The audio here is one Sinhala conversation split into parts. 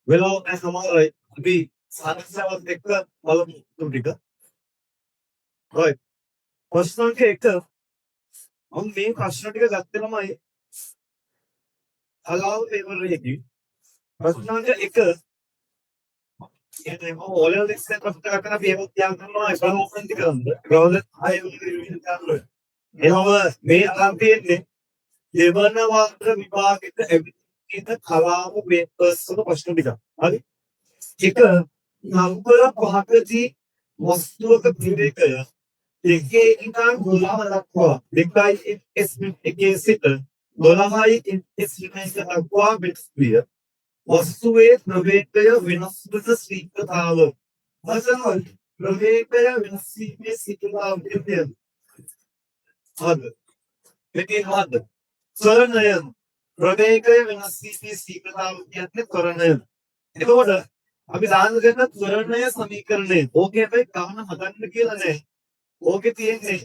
Well, as हमारा अभी समस्या was देखकर मालूम तुम ठीक है right प्रश्न के एक हम मेन प्रश्न के जाते ना मैं हलाल पेपर रहेगी प्रश्न के एक ये देखो ऑलरेडी लिस्ट में प्रश्न करना भी है क्या करना है सब ओपन दिखाऊंगा ब्राउज़र हाई रिवीजन कर लो ये हम मैं आराम से ये बना वाला विभाग itu kalau papers itu प्रश्न दिखा अभी एक नंबर पहाड़ी वस्तु का धीरे कया देखिए इनका गोला वाला को देखा इसमें एक सिट गोला हाई इसमें से aqua बिट्सपियर वस्तु एक प्रवेश विनस्पति स्वीकृत आलो मतलब प्रवेश विनस्पति स्वीकृत आलो हद लेकिन हद स्वर्ण प्रवेश विनस्पति स्वीकृत आलो क्या स्वर्ण එතකොට අපි දාන්න දෙන්න ත්වරණය සමීකරණය. ඕකේ අපි ගාන හදන්න කියලා නෑ. ඕකේ තියෙන්නේ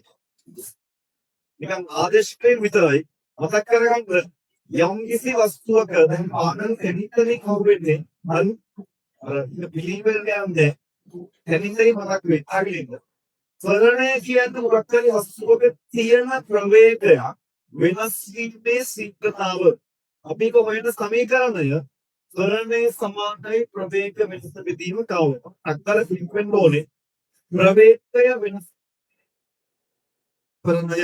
නිකන් ආදේශකයෙන් විතරයි. මතක් කරගන්න යම් කිසි වස්තුවක දැන් ආනන් කෙමිකලි කවු වෙන්නේ අර පිළිවෙල යන්නේ කෙමිකලි මතක් වෙයි. ආගලින්ද. ත්වරණය කියන්නේ මොකක් හරි වස්තුවක තියෙන ප්‍රවේගයක් වෙනස් වීමේ ශීඝ්‍රතාව. අපි කොහොමද සමීකරණය त्वरणे समानයි ප්‍රවේග වෙනස බෙදීම කව අක්කර සිම්පෙන් ඕනේ ප්‍රවේගය වෙනස් කරනය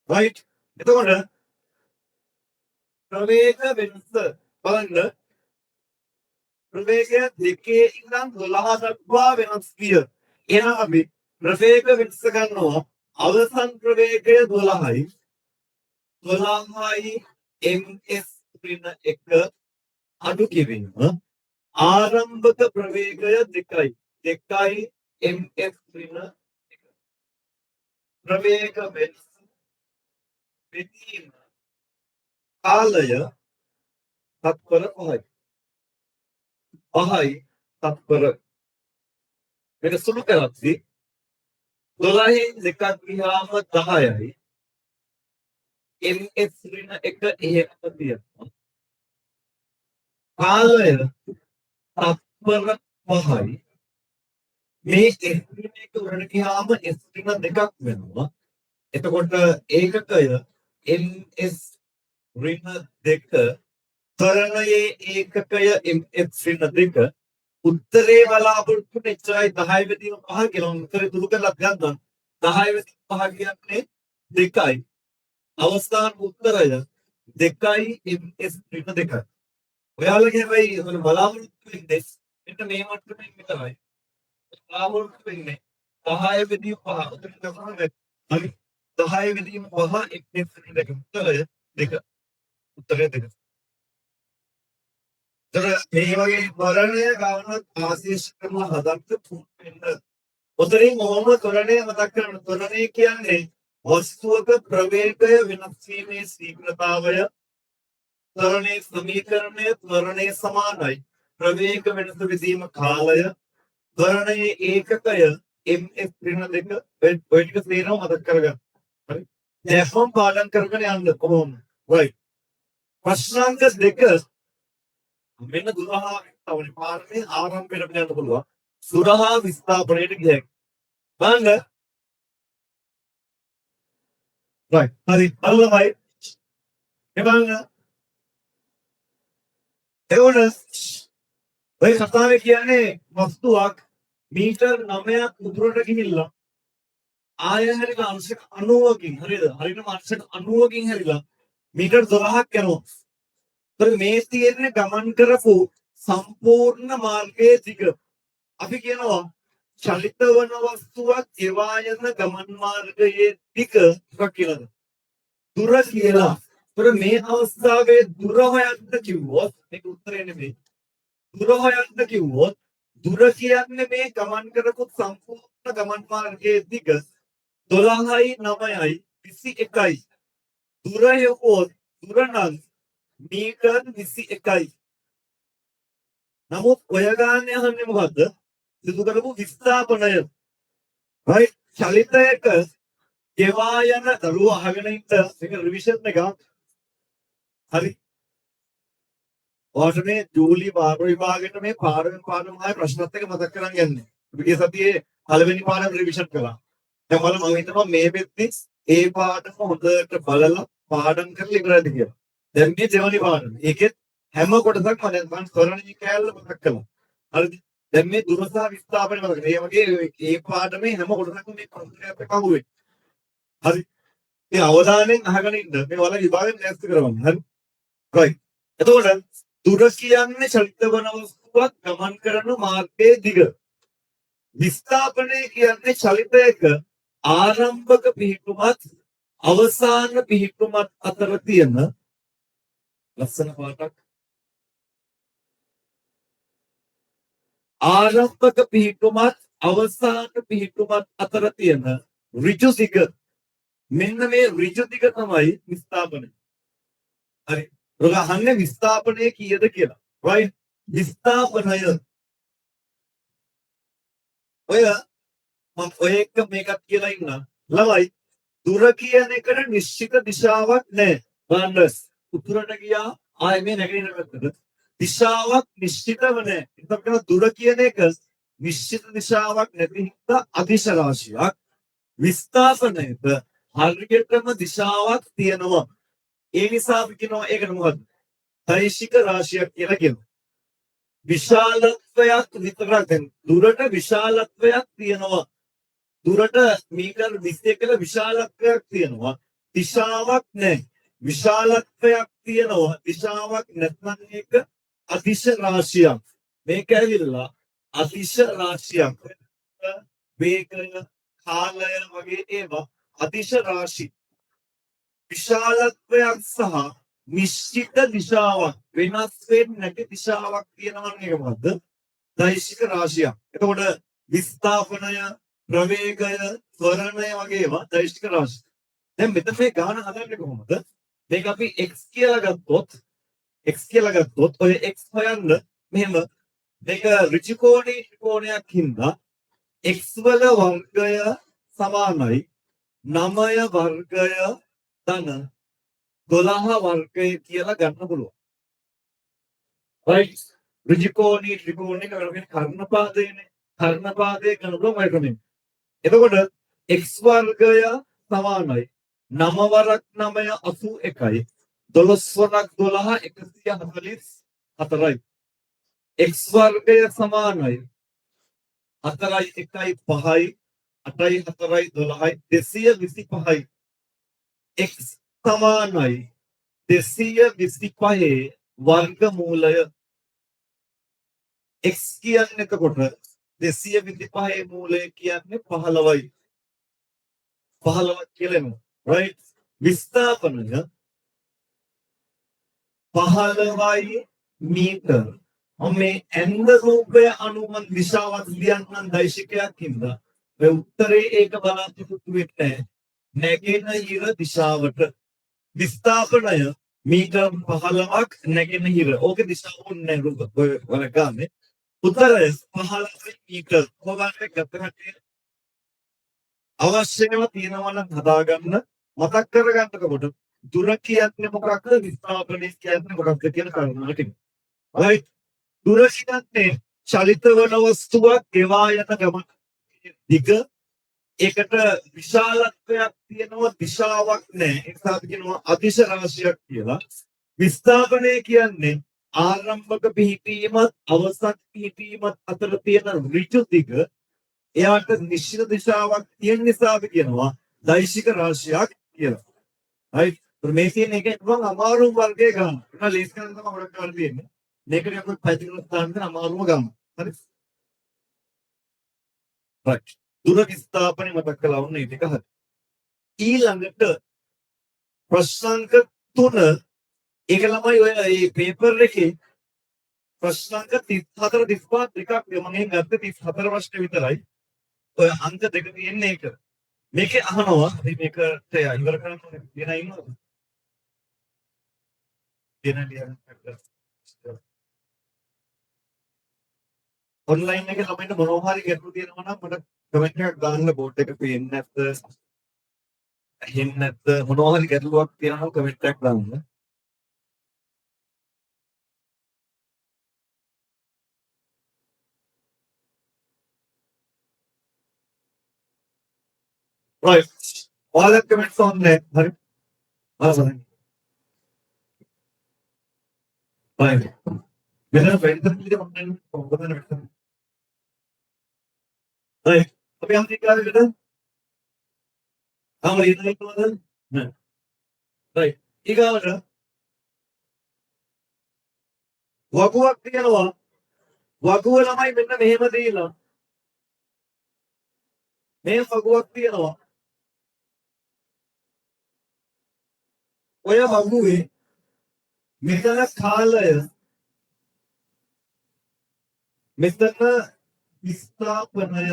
right එතකොට ප්‍රවේග වෙනස බලන්න ප්‍රවේගය දෙකේ ඉඳන් 12 දක්වා වෙනස් විය එහෙනම් අපි ප්‍රවේග වෙනස ගන්නවා අවසන් ප්‍රවේගය 12යි 12යි ms ඍණ 1 අඩු කිරීම ආරම්භක ප්‍රවේගය 2යි 2යි ms ඍණ 1 ප්‍රවේග වෙනස බෙදීම කාලය තත්පර 5යි 5යි තත්පර මේක සුළු කරද්දී 12න් 2ක් ගියාම 10යි ms ඍණ 1 එහෙම තියෙනවා කාලය තත්පර 5යි මේ එක උඩට ගියාම s ඍණ 2ක් වෙනවා එතකොට ඒකකය ms ඍණ 2 ත්වරණයේ ඒකකය ms ඍණ 2 උත්තරේ බලාපොරොත්තු වෙච්චයි 10 වෙනිම 5 කියලා උත්තරේ දුරු කරලා ගන්න 10 වෙනි 5 කියන්නේ 2යි අවස්ථාන උත්තරය 2යි ms ඍණ 2 ඔයාලගේ වෙයි බලාපොරොත්තු වෙන්නේ මෙන්න මේ මට්ටමින් විතරයි බලාපොරොත්තු වෙන්නේ 10 වෙනිම 5 උත්තරේ තමයි හරි 10 වෙනිම 5 ms ඍණ 2 උත්තරය 2 උත්තරය 2 මේ වගේ ත්වරණය ගානක් ආශීර්ෂ කරලා හදන්න වෙන්න. උතරින් මොහොම ත්වරණය මතක් කරගන්න. ත්වරණය කියන්නේ වස්තුවක ප්‍රවේගය වෙනස් වීමේ ශීඝ්‍රතාවය. ත්වරණයේ සමීකරණය ත්වරණයේ සමානයි. ප්‍රවේග වෙනස බෙදීම කාලය. ත්වරණයේ ඒකකය ms ඍණ දෙක ඔය ටික තේරෙනව මතක් කරගන්න. හරි. දැන් පාඩම් කරගෙන යන්න කොහොමද? right. ප්‍රශ්නාංක දෙක මෙන්න දුරහා තවනේ පාඩමේ ආරම්භයට අපිට යන්න පුළුවන්. දුරහා විස්ථාපනයට ගියක්. බලන්න. right. හරි. අල්ලමයි. ඒ බලන්න. එවනස් ඔය කතාවේ කියන්නේ වස්තුවක් මීටර් 9ක් උතුරට ගිහිල්ලා ආය හැරිලා අංශක 90කින් හරිද? හරියටම අංශක 90කින් හැරිලා මීටර් 12ක් යනවා. ඒතර මේ තියෙන්නේ ගමන් කරපු සම්පූර්ණ මාර්ගයේ දිග. අපි කියනවා චලිත වන වස්තුවක් ගෙවා යන ගමන් මාර්ගයේ දිග මොකක් කියලාද? දුර කියලා. ඒතර මේ අවස්ථාවේ දුර හොයන්න කිව්වොත් මේක උත්තරේ නෙමෙයි. දුර හොයන්න කිව්වොත් දුර කියන්නේ මේ ගමන් කරපු සම්පූර්ණ ගමන් මාර්ගයේ දිග 12යි 9යි 21යි. දුර යොකෝත් දුර නම් මීටර් 21යි. නමුත් ඔය ගාන යන්නේ මොකද්ද? සිදු කරපු විස්ථාපනය. right. චලිතයක ගෙවා යන දරුව අහගෙන ඉන්න මේක රිවිෂන් එක. හරි. ඔයාලට මේ ජූලි බාර විභාගෙට මේ පාඩම ආයේ ප්‍රශ්නත් එක මතක් කරන් යන්නේ. අපි ගිය සතියේ පළවෙනි පාඩම රිවිෂන් කළා. දැන් බලමු මම හිතනවා මේ වෙද්දි ඒ පාඩම හොඳට බලලා පාඩම් කරලා ඉවරද කියලා. දැන් මේ දෙවෙනි පාඩම. ඒකෙත් හැම කොටසක්ම මම ස්වරණී කෑල්ල මතක් කළා. හරිද? දැන් මේ දුරසා විස්ථාපනය මතක. මේ වගේ ඒ පාඩමේ හැම කොටසක්ම මේ ප්‍රශ්නයක් එක අහුවේ. හරි. මේ අවධානයෙන් අහගෙන ඉන්න. මේ වල විභාගෙන් නැස්ති කරවන්න. හරි. right. එතකොට දුර කියන්නේ චලිත වන වස්තුවක් ගමන් කරන මාර්ගයේ දිග. විස්ථාපනය කියන්නේ චලිතයක ආරම්භක පිහිටුමත් අවසාන පිහිටුමත් අතර තියෙන ලස්සන පාඩක්. ආරම්භක පිහිටුමත් අවසාන පිහිටුමත් අතර තියෙන ඍජු දිග. මෙන්න මේ ඍජු දිග තමයි විස්ථාපනය. හරි. ඔය අහන්නේ විස්ථාපනය කීයද කියලා. right. විස්ථාපනය ඔය එක මේකත් කියලා ඉන්න. ළමයි දුර කියන එකට නිශ්චිත දිශාවක් නැහැ. බලන්න උතුරට ගියා ආයේ මේ නැගෙනහිර පැත්තට. දිශාවක් නිශ්චිතව නැහැ. ඒකට දුර කියන එක නිශ්චිත දිශාවක් නැති හින්දා අදිශ රාශියක්. විස්ථාපනයේද හරියටම දිශාවක් තියෙනවා. ඒ නිසා අපි කියනවා ඒකට මොකද්ද? දෛශික රාශියක් කියලා කියනවා. විශාලත්වයක් විතරක් දැන් දුරට විශාලත්වයක් තියෙනවා. දුරට මීටර් 21ක විශාලත්වයක් තියෙනවා. දිශාවක් නැහැ. විශාලත්වයක් තියෙනවා. දිශාවක් නැත්නම් ඒක අදිශ රාශියක්. මේක ඇවිල්ලා අදිශ රාශියක්. වේගය, කාලය වගේ ඒවා අදිශ රාශි. විශාලත්වයක් සහ නිශ්චිත දිශාවක් වෙනස් වෙන්නේ නැති දිශාවක් තියෙනවා නේද මොකද්ද? දෛශික රාශියක්. එතකොට විස්ථාපනය, ප්‍රවේගය, ත්වරණය වගේ ඒවා දෛශික රාශි. දැන් මෙතන මේ ගාන හදන්නේ කොහොමද? මේක අපි x කියලා ගත්තොත් ඔය x හොයන්න මෙහෙම මේක ඍජු කෝණී ත්‍රිකෝණයක් හින්දා x වල වර්ගය සමානයි 9 වර්ගය ධන 12 වර්ගය කියලා ගන්න පුළුවන්. right. ඍජු කෝණී ත්‍රිකෝණයක වෙන කර්ණපාදයනේ. කර්ණපාදයේ ගණනම ඔය ක්‍රමෙන්. එතකොට x වර්ගය සමානයි 9 වරක් 9 81යි 12 වරක් 12 144යි. x වර්ගය සමානයි 4යි 1යි 5යි 8යි 4යි 12යි 225යි. x සමානයි 225 වර්ගමූලය. x කියන්නේ එතකොට 225 මූලය කියන්නේ 15යි. 15ක් කියලානේ. right. විස්ථාපනය 15යි මීටර. මේ ඇන්ද රූපය අනුව දිශාවක් ලියන්න දෛශිකයක් හින්දා මේ උත්තරේ ඒක බලාපොරොත්තු වෙන්නේ නැගෙනහිර දිශාවට. විස්ථාපනය මීටර් 15ක් නැගෙනහිර. ඕකේ දිශාව ඕනේ නැහැ රූප වල ගන්න. උත්තරය 15 මීටර. කොහොමද ගත්තකට අවශ්‍යම තියෙනවා නම් හදාගන්න මතක් කරගන්නකොට දුර කියන්නේ මොකක්ද විස්ථාපනය කියන්නේ මොකක්ද කියන කාරණා ටික. right දුර කියන්නේ චලිත වන වස්තුවක් ගෙවා යන ගමන දිග ඒකට විශාලත්වයක් තියෙනවා දිශාවක් නැහැ ඒ නිසා අපි කියනවා අදිශ රාශියක් කියලා. විස්ථාපනය කියන්නේ ආරම්භක පිහිටීමත් අවසන් පිහිටීමත් අතර තියෙන ඍජු දිග එයාට නිශ්චිත දිශාවක් තියෙන නිසා අපි කියනවා දෛශික රාශියක් කියලා. right මේ තියෙන එක මම අමාරු වර්ගයේ ගන්න. ඒක ලේස් කරන්න තමයි ගොඩක් කරලා තියෙන්නේ. මේකට අපි පැතිකඩ දාන්න අමාරුම ගන්න. හරි. right දුර විස්ථාපනය මතක් කළා වුණේ ඒක හරි. ඊළඟට ප්‍රශ්නාංක 3 ඒක ළමයි ඔය මේ පේපර් එකේ ප්‍රශ්නාංක 34 35 දෙකක් මම ගත්තේ 34 ප්‍රශ්න විතරයි. ඔය අංක දෙක තියෙන්නේ ඒක. මේකේ අහනවා අපි මේකට ඉවර කරන්න ඕනේ. දෙනා ඉන්නවද? දෙනා ලියන්න. ඔන්ලයින් එකේ ළමයින්ට මොනවා හරි ගැටලු තියෙනවා නම් මට කමෙන්ට් එකක් දාන්න බෝඩ් එක පේන්නේ නැත්ද? ඇහෙන්නේ නැත්ද? මොනවා හරි ගැටලුවක් තියෙනවා නම් කමෙන්ට් එකක් දාන්න. right ඔයාලා කමෙන්ට්ස් ඕනේ. හරි. ආසන්න. right මෙතන වෙන්ද පිළිද මම කොහොමද වෙන්නේ? right අපි අන්තිම කාලේ වෙද? ආම ඉන්නවද? නෑ. right ඊගාවට වගුවක් තියෙනවා. වගුව ළමයි මෙන්න මෙහෙම දීලා. මේ වගුවක් තියෙනවා. ඔය වගුවේ මෙතන කාලය මෙතන විස්ථාපනය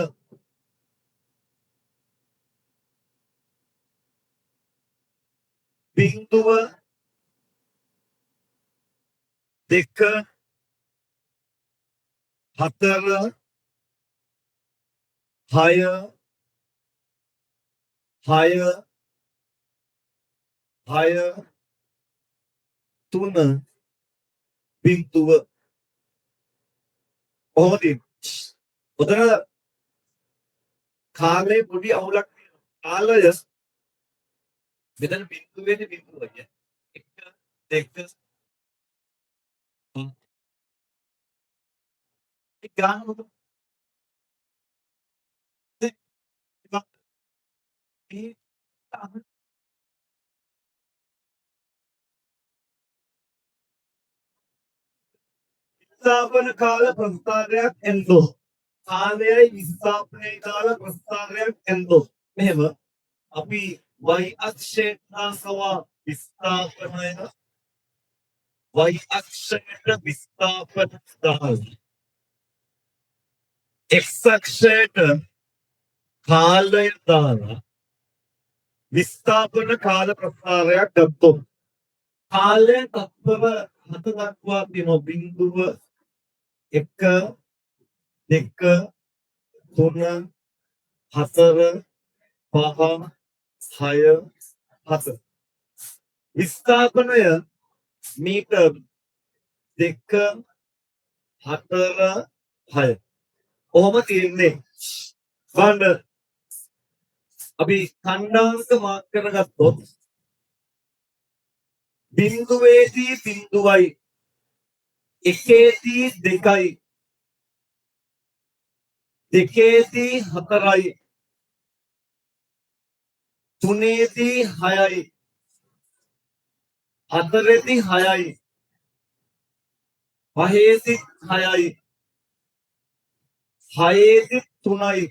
බිංදුව 2 4 6 6 6 3 බිංදුව කොහොමද? උතන කාලේ පොඩි අවුලක් තියෙනවා. කාලය මෙතන බිංදුවේදී බිංදුව කියන්නේ 1 2 ඒ ගාන මොකද? විස්ථාපන කාල ප්‍රස්ථාරයක් එන්දෝ. කාලයයි විස්ථාපනයේ කාල ප්‍රස්ථාරයක් එන්දෝ. මෙහෙම අපි y අක්ෂයට සවා විස්ථාපනය y අක්ෂයට විස්ථාපන දාන x අක්ෂයට කාලය දාලා විස්ථාපන කාල ප්‍රස්ථාරයක් ගත්තොත් කාලය තත්පර 7 දක්වා තියෙනවා. බිංදුව 1 2 3 4 5 6 7 විස්ථාපනය මීටර් 2 4 6 ඔහොම තියෙන්නේ. බලන්න අපි ඛණ්ඩාංක මාක් කරගත්තොත් බිංදුවේදී බිංදුවයි එකේදී 2යි දෙකේදී 4යි තුනේදී 6යි හතරේදී 6යි පහේදී 6යි හයේදී 3යි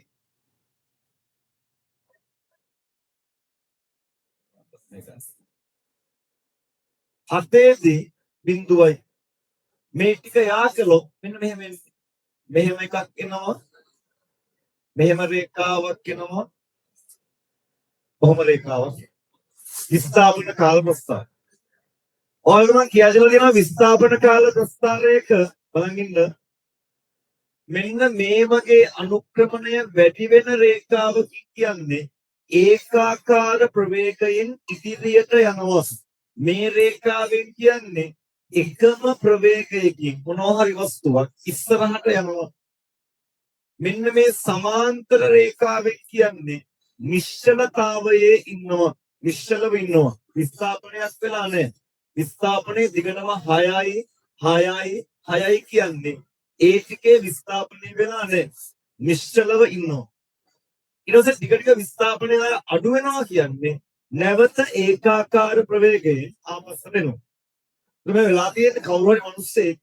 හතේදී බිංදුවයි. මේ ටික යා කළොත් මෙන්න මෙහෙම මෙහෙම එකක් එනවා. මෙහෙම රේඛාවක් එනවා. කොහොම රේඛාවක්? විස්ථාපන කාල ප්‍රස්ථාර. ඔයාලට මම කියලා දෙනවා විස්ථාපන කාල ප්‍රස්ථාරයක බලන් ඉන්න මෙන්න මේ වගේ අනුක්‍රමණය වැඩි වෙන රේඛාව කියන්නේ ඒකාකාර ප්‍රවේගයෙන් ඉදිරියට යනවා. මේ රේඛාවෙන් කියන්නේ එකම ප්‍රවේගයකින් මොනවා හරි වස්තුවක් ඉස්සරහට යනවා. මෙන්න මේ සමාන්තර රේඛාවෙන් කියන්නේ නිශ්චලතාවයේ ඉන්නවා. නිශ්චලව ඉන්නවා. විස්ථාපනයක් වෙලා නැහැ. විස්ථාපනයේ දිගටම 6යි 6යි 6යි කියන්නේ ඒ ටිකේ විස්ථාපනය වෙලා නැහැ. නිශ්චලව ඉන්නවා. ඊට පස්සේ ටික ටික විස්ථාපනය අඩු වෙනවා කියන්නේ නැවත ඒකාකාර ප්‍රවේගයෙන් ආපස්සට එනවා. මේ වෙලා තියෙන්නේ කවුරු හරි මිනිස්සෙක්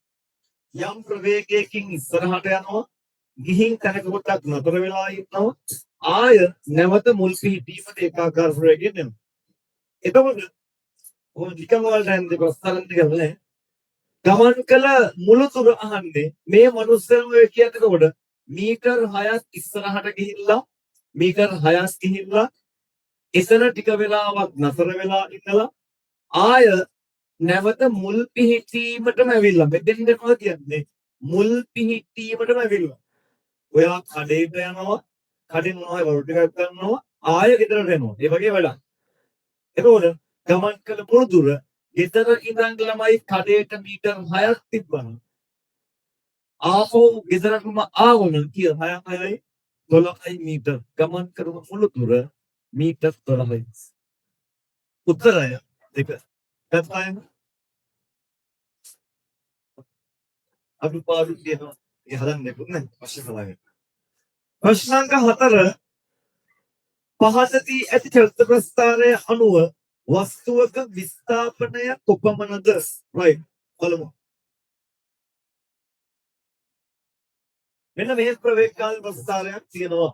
යම් ප්‍රවේගයකින් ඉස්සරහට යනවා ගිහින් තැනක කොටක් නතර වෙලා ඉන්නවා ආය නැවත මුල් පිහිටීමට ඒකාකාර ප්‍රවේගයෙන් එනවා. එතකොට ඔය නිකන් වලට යන්නේ ප්‍රස්තාරන් දෙකනේ ගමන් කළ මුළු තුර අහන්නේ මේ මිනිස්සුන් ඔය කියනකොට මීටර් 6ක් ඉස්සරහට ගිහිල්ලා මීටර් 6ක් ගිහිල්ලා එතන ටික වෙලාවක් නතර වෙලා ඉඳලා ආය නැවත මුල් පිහිටීමටම ඇවිල්ලා මෙතෙන්ද මොකද කියන්නේ මුල් පිහිටීමටම ඇවිල්ලා ඔයා කඩේට යනවා කඩෙන් මොනවා වරු ටිකක් ගන්නවා ආය ගෙදරට එනවා ඒ වගේ වැඩක් එතකොට ගමන් කළ මුළු දුර ගෙදර ඉඳන් ළමයි කඩේට මීටර් 6ක් තිබ්බනම් ආපහු ගෙදරටම ආවොන කිය 6යි 12යි මීටර් ගමන් කරන මුළු දුර මීටර් 12යි උත්තරය දෙක පැත්තයින් අනුපාඩු කියනවා ඒ හදන්න දෙන්නේ ප්‍රශ්න සලාගෙන ප්‍රශ්නාංක 4 පහතදී ඇති චලිත ප්‍රස්ථාරය අනුව වස්තුවක විස්ථාපනය කොපමණද right බලමු මෙන්න මේ ප්‍රවේගකාල ප්‍රස්ථාරයක් තියෙනවා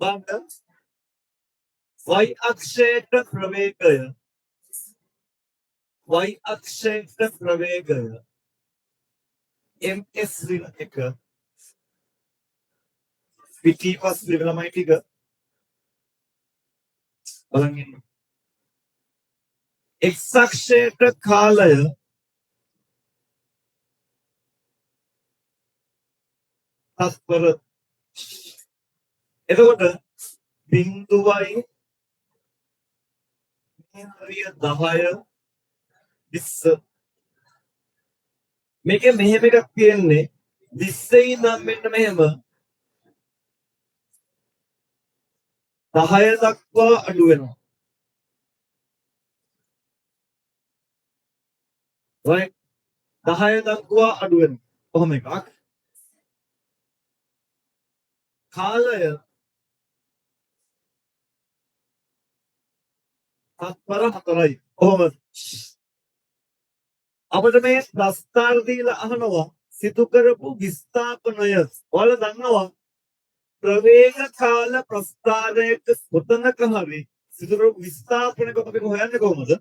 බලන්න y අක්ෂයට ප්‍රවේගය y අක්ෂයට ප්‍රවේගය ms ඍණ 1 පිටිපස් ළමයි ටික බලන්න ඉන්න x අක්ෂයට කාලය තත්පර එතකොට බිංදුවයි හරිය 10 20 මේකේ මෙහෙම එකක් තියෙන්නේ 20 නම් මෙන්න මෙහෙම 10 දක්වා අඩු වෙනවා right 10 දක්වා අඩු වෙනවා කොහොම එකක් කාලය තත්පර 4යි කොහොම අපිට මේ ප්‍රස්ථාර දීලා අහනවා සිදු කරපු විස්ථාපනය ඔයාලා දන්නවා ප්‍රවේග කාල ප්‍රස්ථාරයක කොතනක හරි සිදු කරපු විස්ථාපනයක අපි හොයන්නේ කොහොමද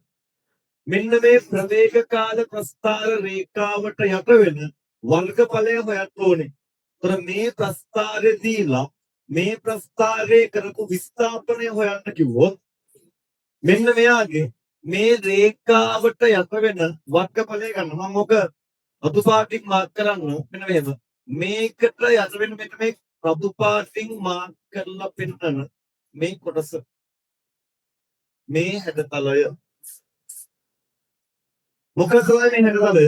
මෙන්න මේ ප්‍රවේග කාල ප්‍රස්ථාර රේඛාවට යට වෙන වර්ගඵලය හොයන්න ඕනේ. ඒතර මේ ප්‍රස්ථාරය දීලා මේ ප්‍රස්ථාරයේ කරපු විස්ථාපනය හොයන්න කිව්වොත් මෙන්න මෙයාගේ මේ රේඛාවට යට වෙන වර්ගඵලය ගන්න. මම ඔක රතු පාටින් මාක් කරන්න මෙන්න මෙහෙම. මේකට යට වෙන මෙන්න මේ රතු පාටින් මාක් කරලා පෙන්නන මේ කොටස මේ හැඩතලය මොකද මේ හැඩතලය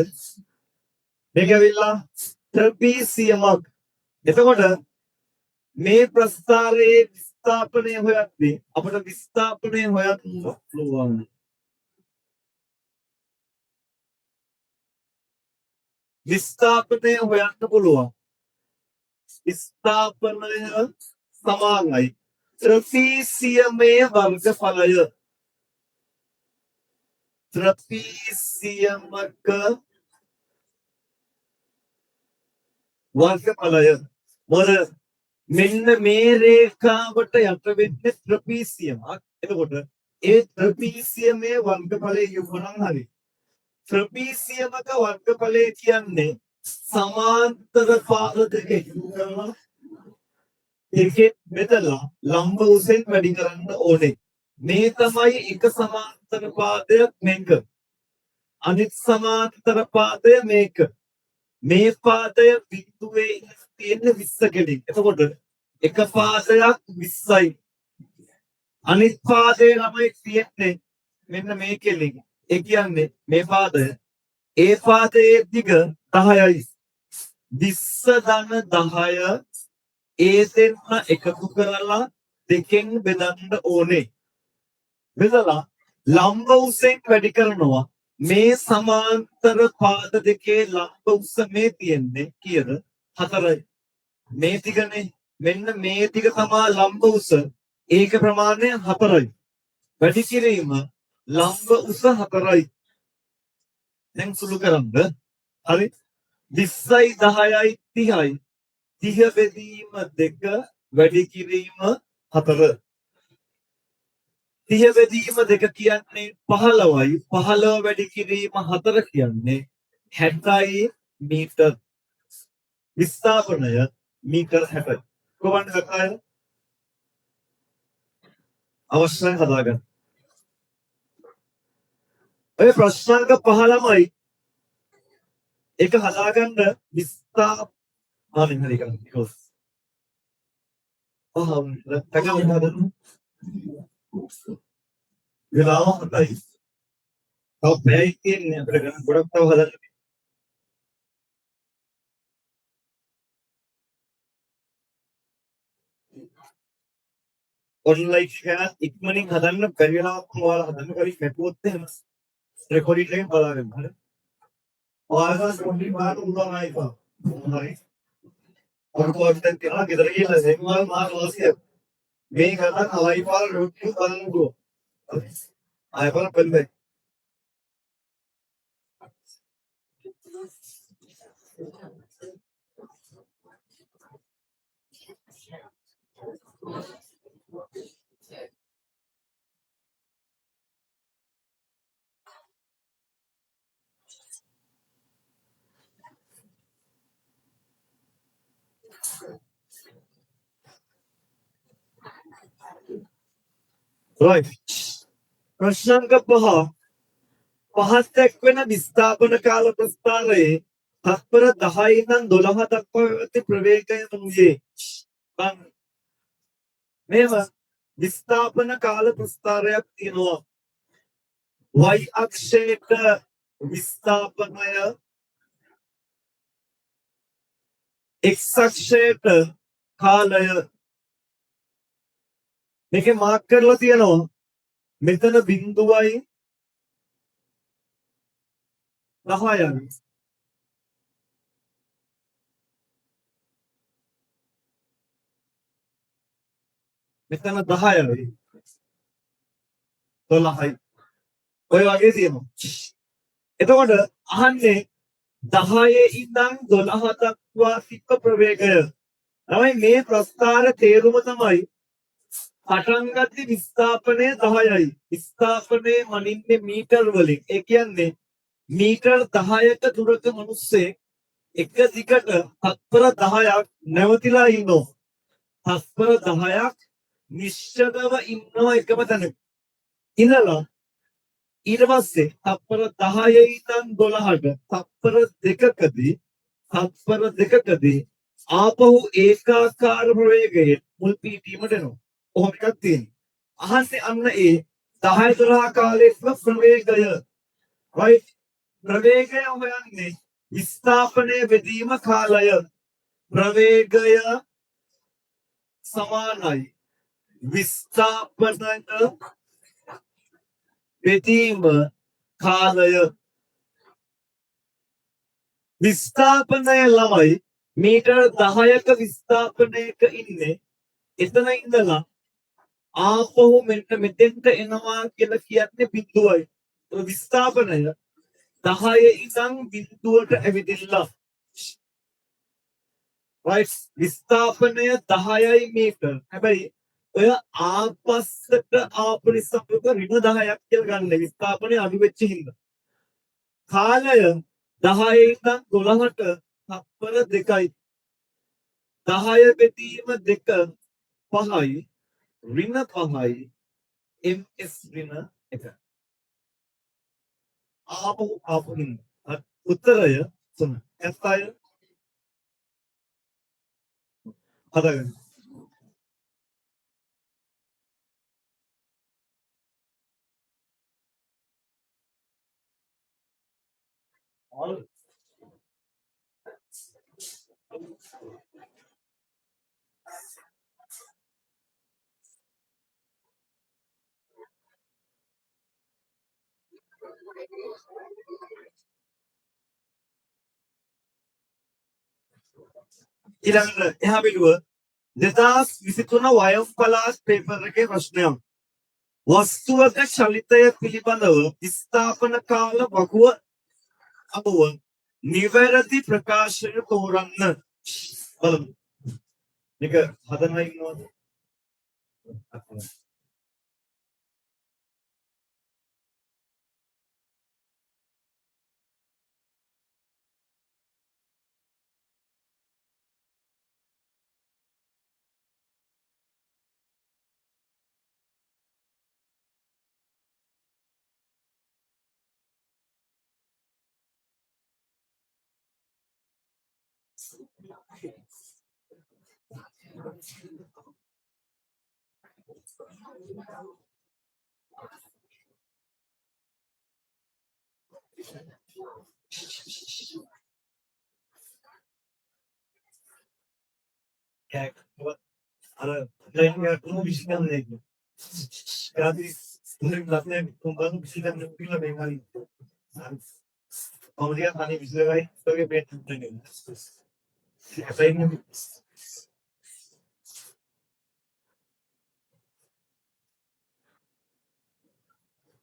මේක ඇවිල්ලා ට්‍රපීසියමක්. එතකොට මේ ප්‍රස්ථාරයේ විස්ථාපනය හොයද්දී අපිට විස්ථාපනය හොයන්න පුළුවන්. විස්ථාපනය හොයන්න පුළුවන්. විස්ථාපනය සමානයි ත්‍රපීසියමේ වර්ගඵලය. ත්‍රපීසියමක වර්ගඵලය මොකද මෙන්න මේ රේඛාවට යට වෙන්නේ ත්‍රපීසියමක්. එතකොට ඒ ත්‍රපීසියමේ වර්ගඵලය කියවනම් හරි. ත්‍රපීසියමක වර්ගඵලය කියන්නේ සමාන්තර පාද දෙක එකතු කරලා එකේ බෙදලා ලම්බ උසෙන් වැඩි කරන්න ඕනේ. මේ තමයි එක සමාන්තර පාදයක් මේක. අනිත් සමාන්තර පාදය මේක. මේ පාදය බිඳුවේ තියෙන 20 කෙලින්. එතකොට එක පාදයක් 20යි. අනිත් පාදේ ළමයි තියෙන්නේ මෙන්න මේ කෙලින්. ඒ කියන්නේ මේ පාදය ඒ පාදයේ දිග 10යි. 20 ධන 10 ඒ දෙන්න එකතු කරලා දෙකෙන් බෙදන්න ඕනේ. බෙදලා ලම්බ උසෙන් වැඩි කරනවා. මේ සමාන්තර පාද දෙකේ ලම්බ උස මේ තියෙන්නේ කීයද? 4යි. මේ දිගනේ. මෙන්න මේ දිග තමා ලම්බ උස. ඒක ප්‍රමාණය 4යි. වැඩි කිරීම ලම්බ උස 4යි. දැන් සුළු කරන්ද? හරි. 20යි 10යි 30යි. 30 බෙදීම 2 වැඩි කිරීම 4. 30 බෙදීම 2 කියන්නේ 15යි. 15 වැඩි කිරීම 4 කියන්නේ 60යි මීටර්. විස්ථාපනය මීටර් 60යි. කොහොමද ගත්තය? අවශ්‍යයි හදාගන්න. ඔය ප්‍රශ්නාංක 15යි. ඒක හදාගන්න හරි කරන්න. තකම හදන්න. වෙලාව හොඳයි. තව පැයක් තියෙන්නේ අපිට ගන්න ගොඩක් තව හදන්න. ඔන්ලයින් එකක් ඉක්මනින් හදන්න බැරි වෙලාවක් ඔයාලා හදන්න කරි කැපුවොත් එහෙම රෙකෝඩින් එකෙන් බලාගන්න. හරි. ඔයාලා රෙකෝඩින් මාත් උදානයි පා. හරි. ඔය කොහෙන්ද කියලා ගෙදර ගිහලා සෙම්මල් මාත් වාසිය. මේ කරලා හවයි පාර රුට්ටු බලන්නකෝ. ආයපන පෙන්නේ. Right. ප්‍රශ්නාංක 5 පහත් එක්වෙන විස්ථාපන කාල ප්‍රස්ථාරයේ තත්පර 10 ඉඳන් 12 දක්වා පැවති ප්‍රවේගය වූයේ. මේව විස්ථාපන කාල ප්‍රස්ථාරයක් තියෙනවා. y අක්ෂයට විස්ථාපනය x අක්ෂයට කාලය මේකේ මාක් කරලා තියෙනවා. මෙතන බිඳුවයි 10යි. මෙතන 10යි. 12යි. ඔය වගේ තියෙනවා. එතකොට අහන්නේ 10 ඉඳන් 12 දක්වා සිට ප්‍රවේගය. තමයි මේ ප්‍රස්ථාර තේරුම තමයි පටන් ගත්තේ විස්ථාපනය 10යි. විස්ථාපනය මනින්නේ මීටර් වලින්. ඒ කියන්නේ මීටර් 10ක දුරක මිනිස්සෙක් එක දිගට තත්පර 10ක් නැවතිලා ඉන්නවා. තත්පර 10ක් නිශ්චලව ඉන්නවා එකම තැනක. ඉඳලා ඊට පස්සේ තත්පර 10 ඉඳන් 12ට තත්පර දෙකකදී ආපහු ඒකාකාර ප්‍රවේගයේ මුල් පීඨීමට එනවා. කොහොම එකක් තියෙනවා. අහන්නේ අන්න ඒ 10 12 කාලයේ ප්‍රවේගය. right ප්‍රවේගය හොයන්නේ විස්ථාපනයේ බෙදීම කාලය. ප්‍රවේගය සමානයි විස්ථාපනය බෙදීම කාලය. විස්ථාපනය ළමයි මීටර් 10ක විස්ථාපනයක ඉන්නේ. එතන ඉඳලා ආපහු මෙන්න මෙතෙන්ට එනවා කියලා කියන්නේ බිඳුවයි. ඒ විස්ථාපනය 10 ඉඳන් බිඳුවට ඇවිදින්න. right විස්ථාපනය 10යි මීටර්. හැබැයි ඔය ආපස්සට ආපු නිසා ඍණ 10ක් කියලා ගන්න. විස්ථාපනය අඩු වෙච්ච හින්දා. කාලය 10 ඉඳන් 12ට තත්පර 2යි. 10 බෙදීම 2 5යි. ඍණ 5යි. ms ඍණ 1. ආපහු හින්දා. උත්තරය තුන. එතයි හදාගන්න. ඊළඟට එහා පිටුව 2023 වයස් පළාත් පේපර් එකේ ප්‍රශ්නයක්. වස්තුවක චලිතය පිළිබඳව ස්ථාපන කාල වකුව අනුව නිවැරදි ප්‍රකාශය තෝරන්න. බලමු. මේක හදනවා ඉන්නවද? අර ලයින් එක කොහොමද විශ්ිකන්නේ කියන්නේ. කාදී ස්තුරෙන් ලක්නේ කොම්බන් විශ්ිකන්නේ පිළ මේ හරි. කොහොමද අනේ විශ්ලේෂණය ඔයගේ බේට් දෙන්නේ.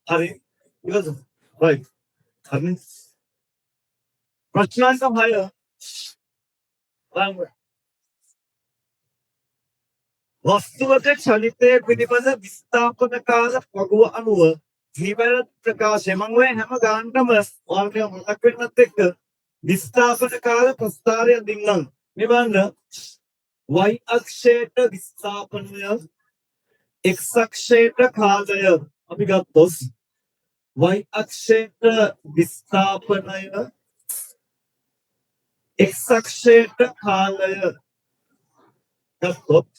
හරි ඉවසමු. right. හරි. ප්‍රශ්නාංක 6 බලමු. වස්තුවක චලිතය පිළිබඳ විස්ථාපන කාල වගුව අනුව නිවැරදි ප්‍රකාශය මම ඔය හැම ගානටම ඔයාලට මතක් වෙන්නත් එක්ක විස්ථාපන කාල ප්‍රස්තාරය දෙන්නම්. මේ බලන්න y අක්ෂයට විස්ථාපනය x අක්ෂයට කාලය අපි ගත්තොත් y අක්ෂයට විස්ථාපනය x අක්ෂයට කාලය ගත්තොත්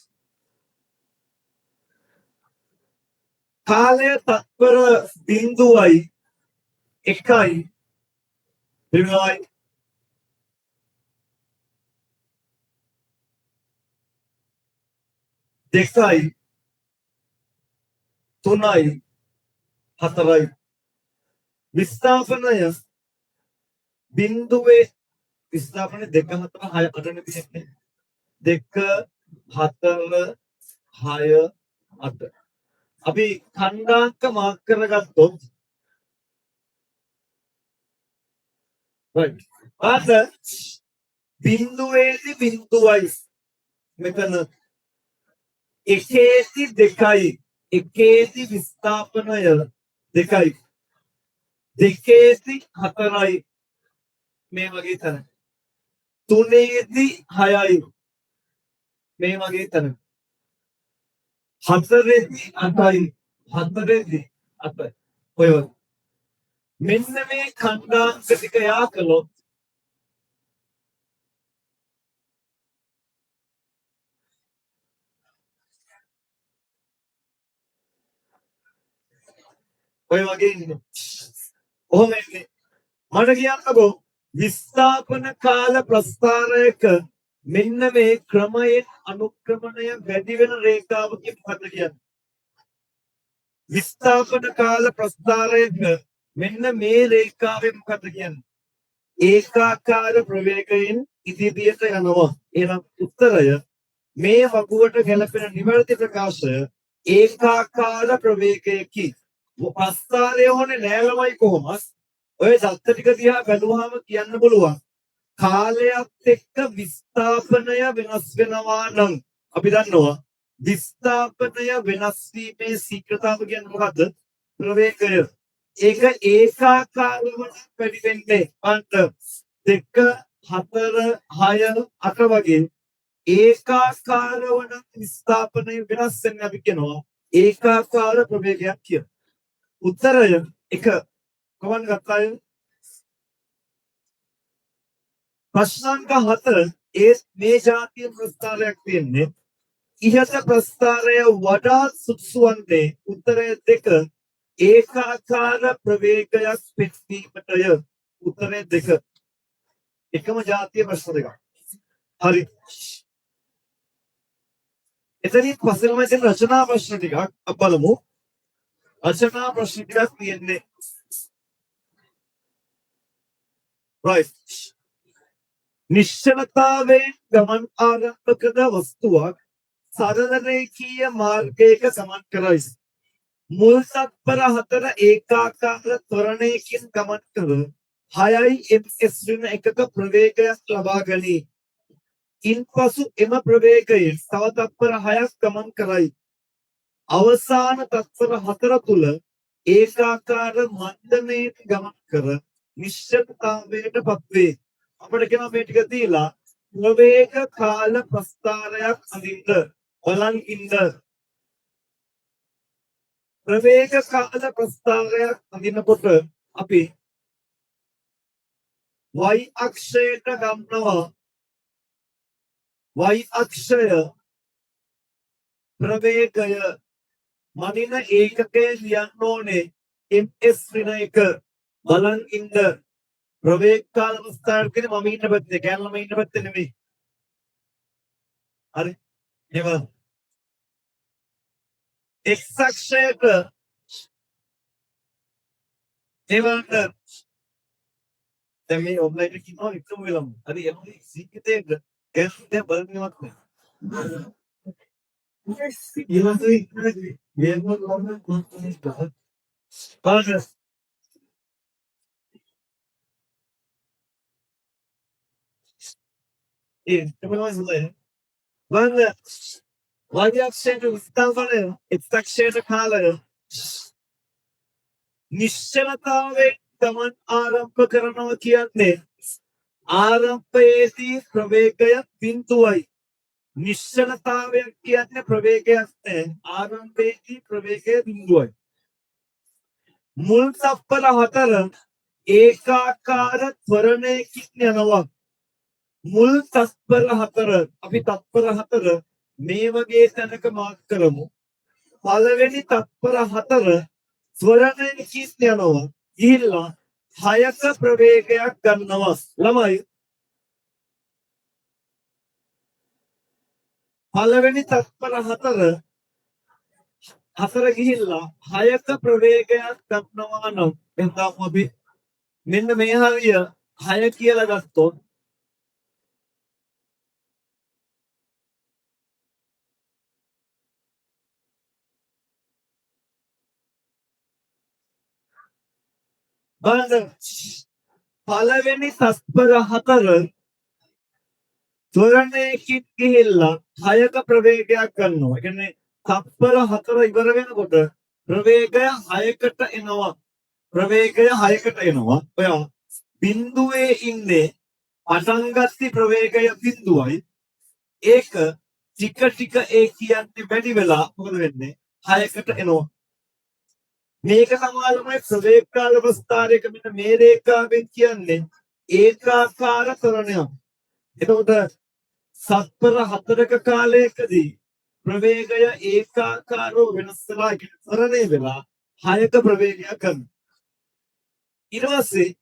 කාලය තත්පර බිඳුවයි එකයි දෙවයි දෙකයි තුනයි හතරයි විස්ථාපනය බිඳුවේ විස්ථාපනය 2 4 6 8 නෙන්නේ 2 4 6 8 අපි ඛණ්ඩාංක මාක් කරගත්තොත් right ආත බිඳුවේදී බිඳුවයි මෙතන එකේදී දෙකයි එකේදී විස්ථාපනය දෙකයි දෙකේදී හතරයි මේ වගේ තැන තුනේදී හයයි මේ වගේ තැන හතරේදී අටයි හතරේදී අටයි ඔය මෙන්න මේ ඛණ්ඩාංක ටික යා කළොත් ඔය වගේ ඉන්නේ. ඔහොම ඉන්නේ. මට කියන්නකෝ විස්ථාපන කාල ප්‍රස්ථාරයක මෙන්න මේ ක්‍රමයෙන් අනුක්‍රමණය වැඩි වෙන රේඛාවකින් මොකද කියන්නේ? විස්ථාපන කාල ප්‍රස්ථාරයක මෙන්න මේ රේඛාවෙන් මොකද කියන්නේ? ඒකාකාර ප්‍රවේගයෙන් ඉදිරියට යනවා. එහෙනම් උත්තරය මේ වගුවට ගැලපෙන නිවැරදි ප්‍රකාශය ඒකාකාර ප්‍රවේගයකි. ප්‍රස්ථාරය හොනේ නෑලමයි කොහොමද? ඔය දත්ත ටික දිහා බැලුවාම කියන්න පුළුවන්. කාලයත් එක්ක විස්ථාපනය වෙනස් වෙනවා නම් අපි දන්නවා විස්ථාපනය වෙනස් වීමේ ශීඝ්‍රතාව කියන්නේ මොකද්ද? ප්‍රවේගය. ඒක ඒකාකාරව වැඩි වෙන්නේ අන්ත 2 4 6 8 වගේ ඒකාකාරව නම් විස්ථාපනය වෙනස් වෙන්නේ අපි කියනවා ඒකාකාර ප්‍රවේගයක් කියලා. උත්තරය 1 කොහොමද ගත්තාය? ප්‍රශ්නාංක 4 ඒ මේ જાතිය ප්‍රස්තාරයක් තියෙන්නේ. ඉහත ප්‍රස්තාරය වඩා සුදුසු වන්නේ උත්තරය 2 ඒකාකාර ප්‍රවේගයක් පෙන්වීමටය. උත්තරය 2 එකම જાතිය ප්‍රශ්න දෙකක්. හරි. එතනින් පස්සේ තමයි දැන් රචනා ප්‍රශ්න ටිකක් බලමු. රචනා ප්‍රශ්න ටිකක් තියෙන්නේ. right. නිශ්චලතාවයෙන් ගමන් ආරම්භ කරන වස්තුවක් සරල රේඛීය මාර්ගයක ගමන් කරයි. මුල් තත්පර 4 ඒකාකාර ත්වරණයකින් ගමන් කර 6යි ms ඍණ එකක ප්‍රවේගයක් ලබා ගනී. ඉන්පසු එම ප්‍රවේගයෙන් තව තත්පර 6ක් ගමන් කරයි. අවසාන තත්පර 4 තුල ඒකාකාර මන්දමේ ගමන් කර නිශ්චලතාවයට පත්වේ. අපිට කියන මේ ටික දීලා ප්‍රවේග කාල ප්‍රස්තාරයක් අඳින්න බලන් ඉන්න. ප්‍රවේග කාල ප්‍රස්තාරයක් අඳිනකොට අපි y අක්ෂයට ගන්නවා. y අක්ෂය ප්‍රවේගය මනින ඒකකයේ ලියන්න ඕනේ ms ඍණ 1 බලන් ඉන්න. ප්‍රවේග කාල ප්‍රස්තාර කියන්නේ මම ඉන්න පැත්තේ කැලලම ඉන්න පැත්තේ නෙමෙයි. හරි. එහෙනම් x අක්ෂයට එවන්න දැන් මේ ඔබ්ලයිට් එක කියනවා එකම වෙලම. හරි එනවා සීකිතේක කැස් දැන් බලන්නවත් නෑ. පාස් වෛද්‍යක්ෂයට විස්තරවල එක්ස්ට්‍රැක්ෂයට කාලය නිශ්චලතාවයෙන් ගමන් ආරම්භ කරනවා කියන්නේ ආරම්භයේදී ප්‍රවේගය බිඳුවයි. නිශ්චලතාවය කියන්නේ ප්‍රවේගයක් නැහැ. ආරම්භයේදී ප්‍රවේගය බිඳුවයි. මුල් තත්පර 4 ඒකාකාර ත්වරණයකින් යනවා. මුල් තත්පර 4 අපි තත්පර 4 මේ වගේ තැනක මාක් කරමු. පළවෙනි තත්පර 4 ත්වරණයකින් යනවා. ඊළඟ 6ක ප්‍රවේගයක් ගන්නවා. ළමයි පළවෙනි තත්පර 4 ගිහිල්ලා 6ක ප්‍රවේගයක් ගන්නවා නම් එතන අපි මෙන්න මේ හරිය 6 කියලා ගත්තොත් බලන්න පළවෙනි තත්පර 4 ත්වරණයකින් ගිහිල්ලා 6ක ප්‍රවේගයක් ගන්නවා. ඒ කියන්නේ තත්පර 4 ඉවර වෙනකොට ප්‍රවේගය 6කට එනවා. ප්‍රවේගය 6කට එනවා. ඔයා බිඳුවේ ඉන්නේ පටන් ගත්ත ප්‍රවේගය බිඳුවයි. ඒක ටික ටික ඒ කියන්නේ වැඩි වෙලා මොකද වෙන්නේ? 6කට එනවා. මේක සමානමයි ප්‍රවේග කාල ප්‍රස්තාරයක මෙන්න මේ රේඛාවෙන් කියන්නේ ඒකාකාර ත්වරණයක්. එතකොට තත්පර 4ක කාලයකදී ප්‍රවේගය ඒකාකාරව වෙනස් වෙලා ත්වරණය වෙලා 6ක ප්‍රවේගයක් ගන්නවා. ඊට පස්සේ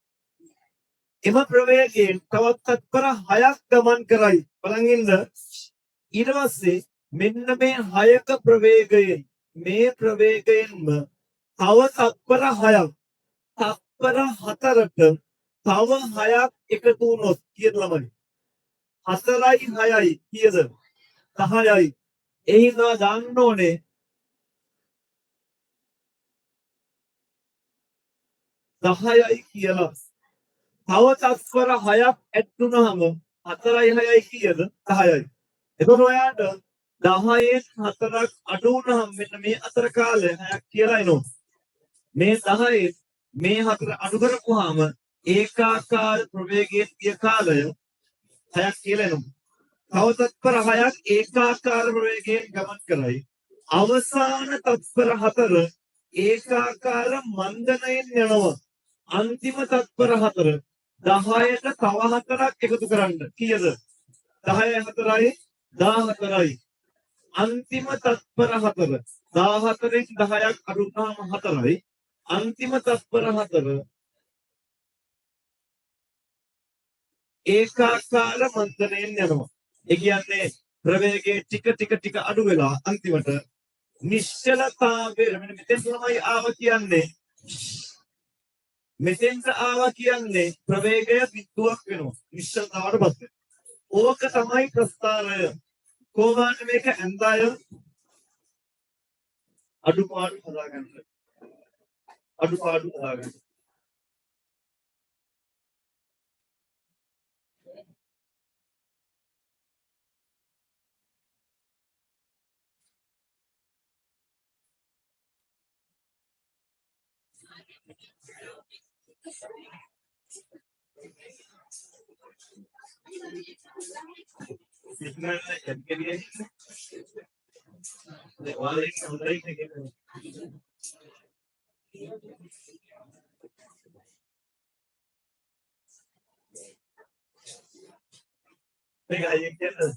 එම ප්‍රවේගයෙන් තවත් තත්පර 6ක් ගමන් කරයි. බලන් ඉන්න. ඊට පස්සේ මෙන්න මේ 6ක ප්‍රවේගයෙන් මේ ප්‍රවේගයෙන්ම තව තත්පර 6ක් තත්පර 4ට තව 6ක් එකතු වුණොත් කීයද ළමයි? 4යි 6යි කීයද? 10යි. එහෙනම් දාන්න ඕනේ 10යි කියලා. තව තත්පර 6ක් ඇඩ් වුණාම 4යි 6යි කීයද? 10යි. එතකොට ඔයාට 10න් 4ක් අඩු වුණාම මෙන්න මේ අතර කාලය 6ක් කියලා එනවා. මේ 10 මේ 4 අඩු කරපුවාම ඒකාකාර ප්‍රවේගයේ තිය කාලය 6ක් කියලා එනවා. තව තත්පර 6ක් ඒකාකාර ප්‍රවේගයෙන් ගමන් කරයි. අවසාන තත්පර 4 ඒකාකාර මන්දනයෙන් යනවා. අන්තිම තත්පර 4 10ට තව 4ක් එකතු කරන්න. කීයද? 10 4යි 14යි. අන්තිම තත්පර 4. 14න් 10ක් අඩු වුණාම 4යි. අන්තිම තත්පර 4 ඒකාකාර මන්ත්‍රණයෙන් යනවා. ඒ කියන්නේ ප්‍රවේගයේ ටික අඩු වෙලා අන්තිමට නිශ්චලතාවය මෙතෙන් තමයි කියන්නේ. මෙතෙන්ට ආවා කියන්නේ ප්‍රවේගය බිඳුවක් වෙනවා. නිශ්චලතාවටපත් වෙනවා. ඕක තමයි ප්‍රස්ථාරය. කොහොමද මේක ඇඳාය අඩුපාඩු හදාගන්න. අඩුපාඩු හදාගන්න. සිග්නල් එක කියන්නේ ඔයාලේ හොඳයි කියන්නේ මේක අයියෙන් කියන්නේ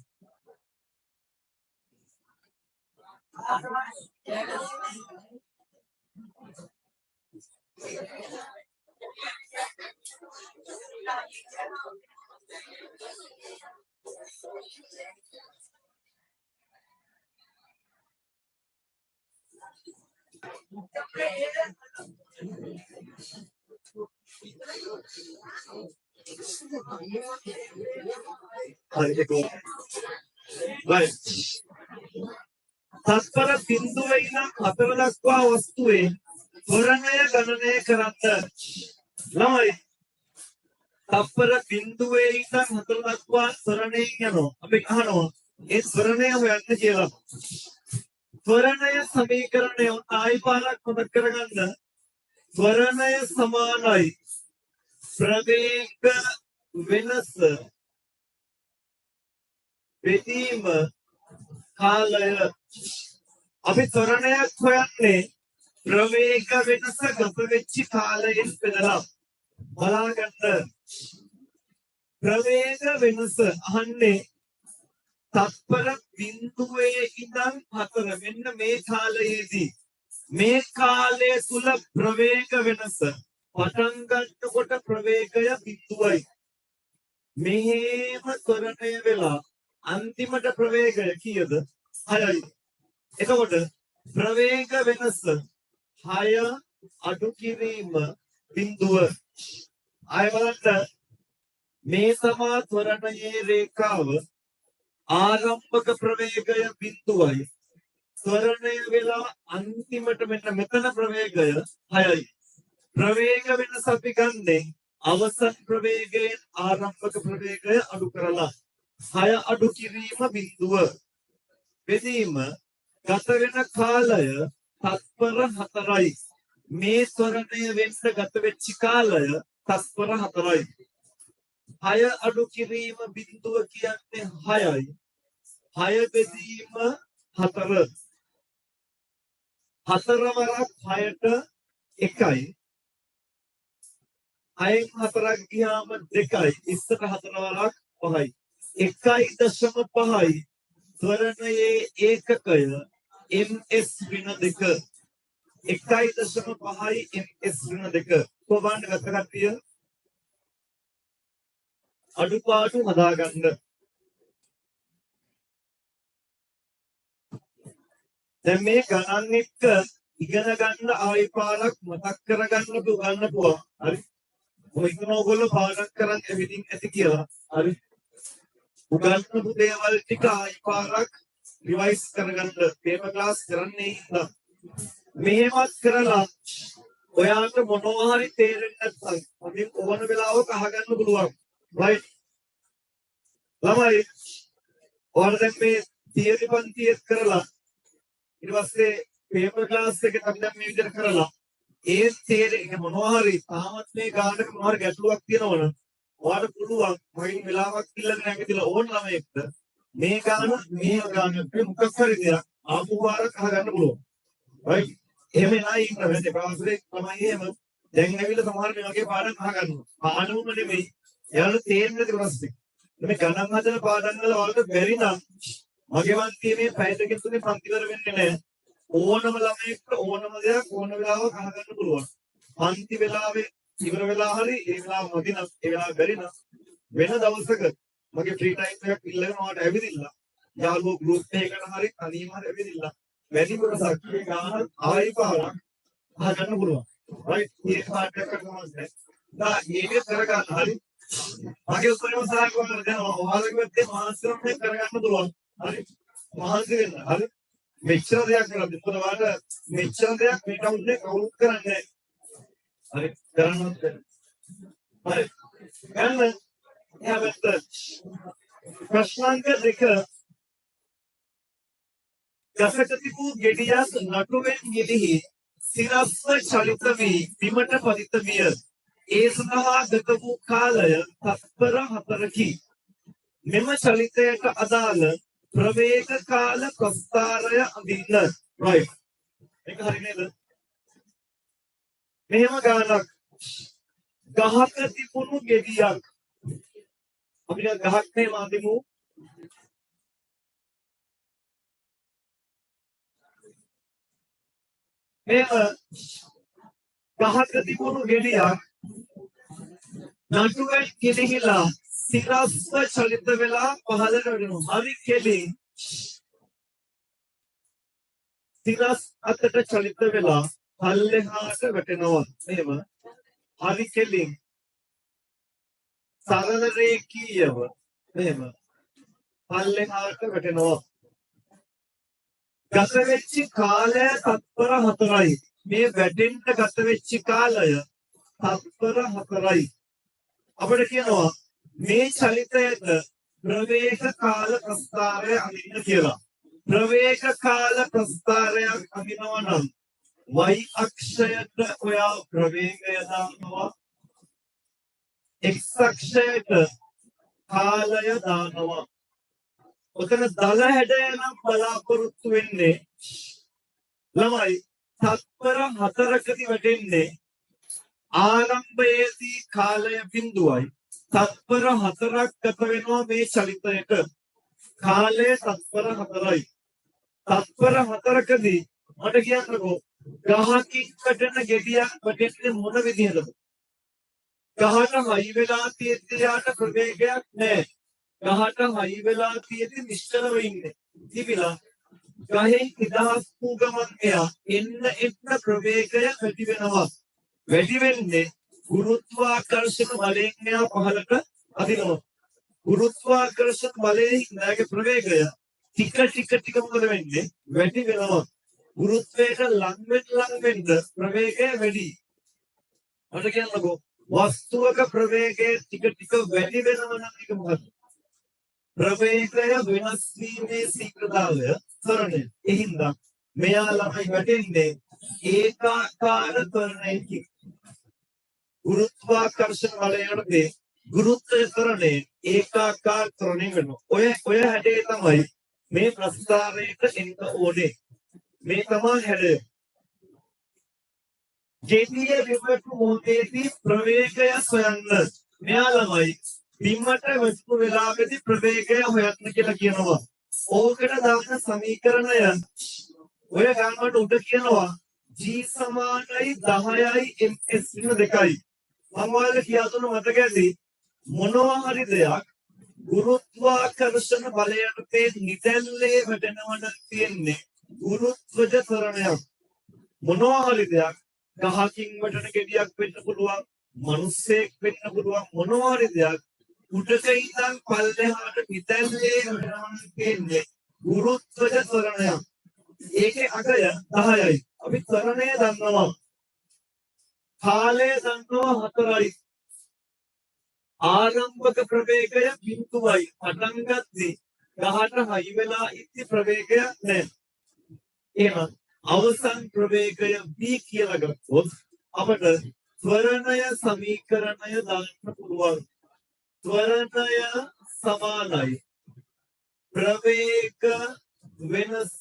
තත්පර බිඳුවේ ඉඳන් 4 දක්වා වස්තුවේ ත්වරණය ගණනය කරන්න. ළමයි තත්පර බිඳුවේ ඉඳන් 4 දක්වා ත්වරණයෙන් යනවා. අපි අහනවා ඒ ත්වරණය හොයන්න කියලා. ත්වරණය සමීකරණය ආයි පාරක් මතක් කරගන්න. ත්වරණය සමානයි ප්‍රවේග වෙනස බෙදීම කාලය. අපි ත්වරණයක් හොයන්නේ ප්‍රවේග වෙනස ගත වෙච්ච කාලයෙන් බෙදලා. බලන්න ප්‍රවේග වෙනස අහන්නේ තත්පර බිඳුවේ ඉඳන් 4 මෙන්න මේ කාලයේදී මේ කාලය තුල ප්‍රවේග වෙනස පටන් ගන්නකොට ප්‍රවේගය බිඳුවයි. මෙහෙම ත්වරණය වෙලා අන්තිමට ප්‍රවේගය කීයද? 6යි. එතකොට ප්‍රවේග වෙනස 6 අඩු කිරීම බිඳුව. ආය බලන්න මේ තමා ත්වරණයේ රේඛාව. ආරම්භක ප්‍රවේගය බිඳුවයි. ත්වරණය වෙලා අන්තිමට මෙන්න මෙතන ප්‍රවේගය 6යි. ප්‍රවේග වෙනස අපි ගන්නේ අවසන් ප්‍රවේගයෙන් ආරම්භක ප්‍රවේගය අඩු කරලා. 6 අඩු කිරීම බිඳුව. බෙදීම ගත වෙන කාලය තත්පර 4යි. මේ ත්වරණය වෙන්න ගත වෙච්ච කාලය තත්පර 4යි. 6 අඩු කිරීම බිඳුව කියන්නේ 6යි. 6 බෙදීම 4. 4 වරක් 6ට 1යි. 6න් 4ක් ගියාම 2යි. ඉස්සර 4 වරක් 5යි. 1.5යි. ත්වරණයේ ඒකකය ms ඍණ 2. 1.5යි ms ඍණ 2. කොහොමද ගත කට්ටිය? අඩුපාඩු හදාගන්න. දැන් මේ ගණන් එක්ක ඉගෙන ගන්න ආයි පාරක් මතක් කරගන්න පුළුවන්. හරි. මොකද ඔයගොල්ලෝ පාඩම් කරන් එවිටින් ඇති කියලා. හරි. උගන්වපු දේවල් ටික ආයි පාරක් රිවයිස් කරගන්න පේපර් ක්ලාස් කරන්නේ ඉන්න. මෙහෙමත් කරලා ඔයාලට මොනවා හරි තේරෙන්නේ නැත්නම් අපි ඕන වෙලාවක අහගන්න පුළුවන්. right. ළමයි ඔයාලා දැන් මේ තියරි පන්තියේ කරලා ඊට පස්සේ පේපර් ක්ලාස් එකේ අපි දැන් මේ විදිහට කරලා ඒ තේරෙන්නේ මොනවා හරි තාමත් මේ ගානක මොනවා හරි ගැටලුවක් තියෙනවනම් ඔයාලට පුළුවන් මගෙන් වෙලාවක් ඉල්ලගෙන නැගිටලා ඕන ළමයෙක්ට මේ ගාන මොකක් හරි දෙයක් ආපු වාරක් අහගන්න පුළුවන්. right. එහෙම නයි ඉන්න බෑ ප්‍රාසරේ ළමයි එහෙම දැන් ඇවිල්ලා සමහර මේ වගේ පාඩම් අහගන්නවා. පාඩම්ම නෙමෙයි. එයාලා තේරෙන්නේ නැති ප්‍රශ්නේ. මේ ගණන් හදන පාඩම් වල වලට බැරි නම් මගේ වන්තියේ මේ පැය දෙකකින් තුනේ පන්තිවර වෙන්නේ නැහැ. ඕනම ළමයෙක්ට ඕනම දෙයක් ඕන වෙලාවක අහගන්න පුළුවන්. පන්ති වෙලාවේ ඉවර වෙලා හරි ඒ වෙලාව මදි නම් ඒ වෙලාව බැරි නම් වෙන දවසක මගේ ෆ්‍රී ටයිම් එකක් ඉල්ලගෙන මට ඇවිදින්න. යාළුවෝ ගෲප් එකකට හරි තනියම හරි ඇවිදින්න. වැඩි කොටසක් මේ ගාන ආයි පාරක් අහගන්න පුළුවන්. right ඒක පාඩ එකක් තමයි. දා මේක කරගන්න හරි මගේ උත්තරම සාකච්ඡා කරලා දැන් ඔයාලගේ පැත්තේ මානසිකව කරගන්න පුළුවන්. හරි මහන්සි වෙන්න. හරි මෙච්චර දෙයක් කරද්දි මොකද වාට මෙච්චර දෙයක් මේ කවුරුත් කවුරුත් කරන්නේ නැහැ. හරි කරන්නත් හරි ගන්න එහාට ප්‍රශ්නාංක දෙක ගසකතිපු ගෙඩියක් නටුවෙන් ගෙඩිහි සිරස්ව චලිත වී බිමට පතිත විය. ඒ සඳහා ගත වූ කාලය තත්පර 4කි. මෙම චලිතයට අදාළ ප්‍රවේග කාල ප්‍රස්ථාරය අඳින්න. right ඒක හරි නේද? මෙහෙම ගානක් ගහක තිබුණු ගෙඩියක් අපිට ගහක් නේ මාදිමු මෙහෙම ගහක තිබුණු ගෙඩියක් නටුවෙන් ගෙඩිහිලා සිරස්ව චලිත වෙලා පහළට වැටෙනවා. හරි කෙලින් සිරස් අතට චලිත වෙලා පල්ලෙහාට වැටෙනවා. එහෙම හරි කෙලින් සරල රේඛීයව එහෙම පල්ලෙහාට වැටෙනවා. ගත වෙච්ච කාලය තත්පර 4යි. මේ වැටෙන්න ගත වෙච්ච කාලය තත්පර 4යි. අපිට කියනවා මේ චලිතයට ප්‍රවේග කාල ප්‍රස්ථාරය අඳින්න කියලා. ප්‍රවේග කාල ප්‍රස්ථාරයක් අඳිනවා නම් y අක්ෂයට ඔයා ප්‍රවේගය දානවා. x අක්ෂයට කාලය දානවා. ඔතන දල හැඩය නම් බලාපොරොත්තු වෙන්නේ ළමයි තත්පර 4කදී වැටෙන්නේ ආරම්භයේදී කාලය බිඳුවයි. තත්පර 4ක් ගත වෙනවා මේ චලිතයට. කාලය තත්පර 4යි. තත්පර 4කදී මට කියන්නකෝ ගහකින් වැටෙන ගෙඩියක් වැටෙන්නේ මොන විදිහටද? ගහට හයි වෙලා තියෙද්දි යාට ප්‍රවේගයක් නැහැ. ගහට හයි වෙලා තියෙද්දි නිශ්චලව ඉන්නේ. තිබිලා ගහෙන් නිදහස් වූ ගමන් එයා එන්න ප්‍රවේගය වැඩි වෙනවා. වැඩි වෙන්නේ ගුරුත්වාකර්ෂණ බලයෙන් එයා පහළට අදිනවා. ගුරුත්වාකර්ෂණ බලයෙන් එයාගේ ප්‍රවේගය ටික මොකද වෙන්නේ? වැඩි වෙනවා. ගුරුත්වයට ලං වෙන්න ප්‍රවේගය වැඩි. මට කියන්නකෝ වස්තුවක ප්‍රවේගය ටික වැඩි වෙනවා නම් ඒක මොකක්ද? ප්‍රවේගය වෙනස් වීමේ ශීඝ්‍රතාවය ත්වරණය. එහිඳ මෙයා ළමයි වැටෙන්නේ ඒකාකාර ත්වරණයකින්. ගුරුත්වාකර්ෂණ බලයටදී ගුරුත්වය ත්වරණය ඒකාකාර ත්වරණය වෙනවා. ඔය හැඩේ තමයි මේ ප්‍රස්ථාරයට එන්න ඕනේ. මේ තමයි හැඩය. ගෙඩිය විවටු මොහොතේදී ප්‍රවේගය සොයන්න. මෙයා ළමයි බිම්මට වැටු වෙලාවේදී ප්‍රවේගය හොයන්න කියලා කියනවා. ඕකට දාන සමීකරණය ඔය ගානකට උඩ කියනවා g සමානයි 10යි ms වෙන 2යි. මම ඔයාලට කියා දුන්න මතක ඇති මොනවා හරි දෙයක් ගුරුත්වාකර්ෂණ බලයට නිදැල්ලේ වැටෙනවන තියෙන්නේ ගුරුත්වජ ත්වරණයක්. මොනවා හරි දෙයක් ගහකින් වැටෙන ගෙඩියක් වෙන්න පුළුවන්, මිනිස්සෙක් වෙන්න පුළුවන්, මොනවා හරි දෙයක් උඩක ඉඳන් පල්ලෙහාට නිදැල්ලේ වැටෙනවන තියෙන්නේ ගුරුත්වජ ත්වරණයක්. ඒකේ අගය 10යි. අපි ත්වරණය දන්නවා. කාලය දන්නවා 4යි. ආරම්භක ප්‍රවේගය බිඳුවයි. පටන් ගත්තී ගහට හයි වෙලා ඉති ප්‍රවේගයක් නැහැ. එහෙනම් අවසන් ප්‍රවේගය v කියලා ගත්තොත් අපට ත්වරණය සමීකරණය දාන්න පුළුවන්. ත්වරණය සමානයි ප්‍රවේග වෙනස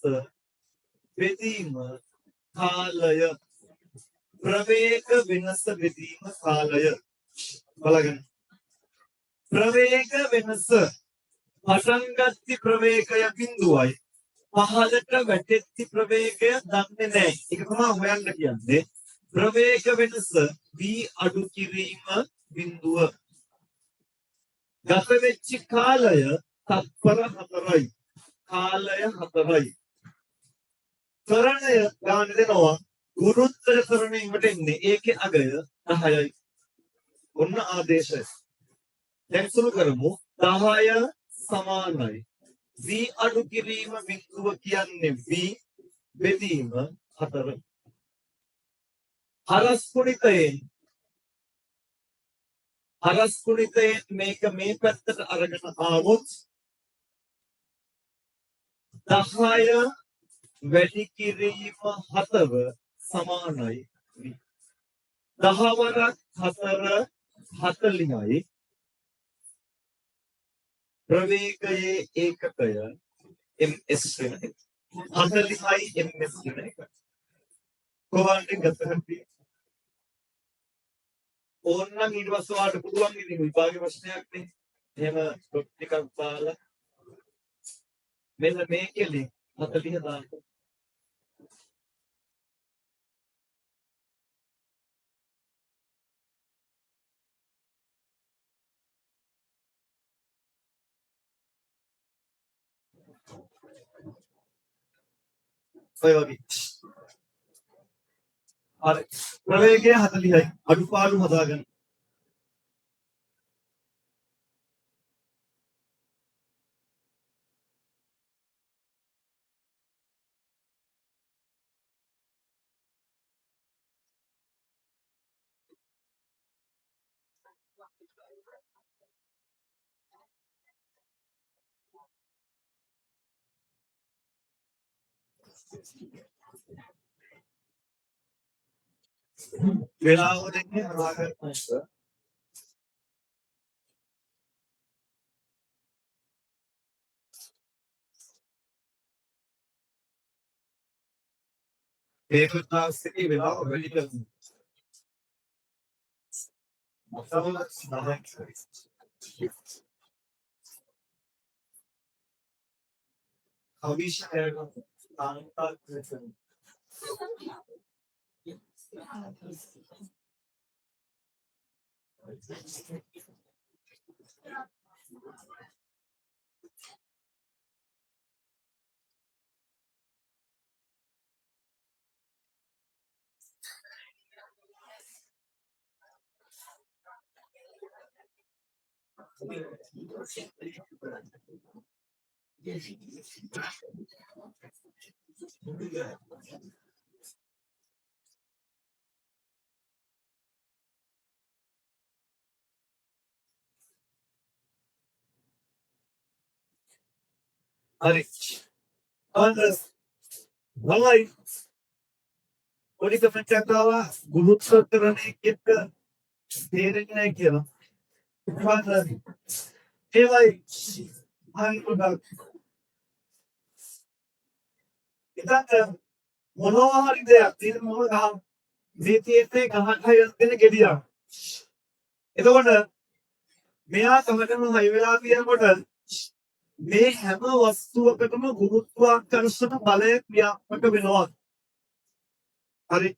බෙදීම කාලය. ප්‍රවේග වෙනස බෙදීම කාලය බලගන්න. ප්‍රවේග වෙනස පටන් ගත්ති ප්‍රවේගය බිඳුවයි. පහළට වැටෙච්චි ප්‍රවේගය දන්නේ නැහැ. ඒක තමයි හොයන්න කියන්නේ. ප්‍රවේග වෙනස v අඩු කිරීම බිඳුව. ගත වෙච්ච කාලය තත්පර 4යි. කාලය 4යි. ත්වරණය ගාන දෙනවා. ගුරුත්වාකර්ෂණයට එන්නේ ඒකේ අගය 10යි. ඔන්න ආදේශය. දැන් සුළු කරමු 10 සමානයි. v අඩු කිරීම බිඳුව කියන්නේ v බෙදීම 4. හරස් කුණිතයෙන් මේක මේ පැත්තට අරගෙන ආවොත් 10 වැඩි කිරීම 4 සමානයි 10 වරක් 4 40යි. ප්‍රවේගයේ ඒකකය ms වෙන එක. 40යි ms වෙන එක. කොහොමද ගත්තහත් ඕනනම් ඊට පස්සේ වාට පුළුවන් ඉතින් විභාගේ ප්‍රශ්නයක් නේ. එහෙම ඩොට් ටිකක් දාලා මෙන්න මේකෙලි 40 දාන්න. ඔය වගේ. හරි. ප්‍රවේගය 40යි. අඩුපාඩු හදාගන්න. වෙලාව දෙන්නේ හදාගන්න එක. ඒක තාස්සේ වෙලාව වැඩි කරනවා. හරි. අන්දස් වලයි පොඩි කමෙන්ට් එකක් ආවා ගුරුත්වාකර්ෂණයේ එක්ක තේරෙන්නේ නැහැ කියලා. ඒවයි හරි පොඩක්. ඉතින් මොනවා හරි දෙයක් තියෙන මොන ගහ දීතියේ ගහක් හයස් දෙන ගෙඩියක්. එතකොට මෙයා කමටම හයි වෙලා තියෙනකොට මේ හැම වස්තුවකටම ගුරුත්වාකර්ෂණ බලය ක්‍රියාත්මක වෙනවා. හරි.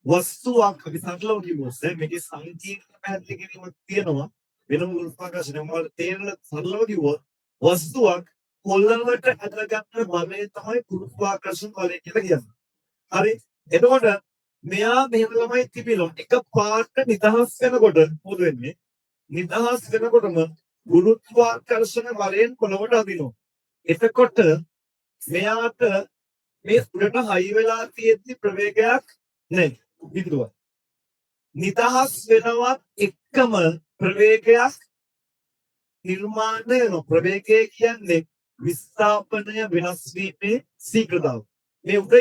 වස්තුවක් අපි සරලව කිව්වොත් මේකේ සංකීර්ණ පැහැදිලි කිරීමක් තියෙනවා. වෙනම ගුරුත්වාකර්ෂණය මොකද තේරෙන සරලව කිව්වොත් වස්තුවක් කොල්ලකට ඇදගන්න බලය තමයි ගුරුත්වාකර්ෂණ බලය කියලා කියන්නේ. හරි. එතකොට මෙයා මෙහෙම ළමයි තිබිලා එක පාට නිදහස් වෙනකොට මොකද වෙන්නේ? නිදහස් වෙනකොටම ගුරුත්වාකර්ෂණ බලයෙන් පොළොවට අදිනවා. එතකොට මෙයාට මේ උඩට හයි වෙලා තියෙද්දි ප්‍රවේගයක් නැහැ. බිඳුව. නිදහස් වෙනවත් එක්කම ප්‍රවේගයක් නිර්මාණය වෙනවා. ප්‍රවේගය කියන්නේ විස්ථාපනය වෙනස් වීමේ ශීඝ්‍රතාව. මේ උඩ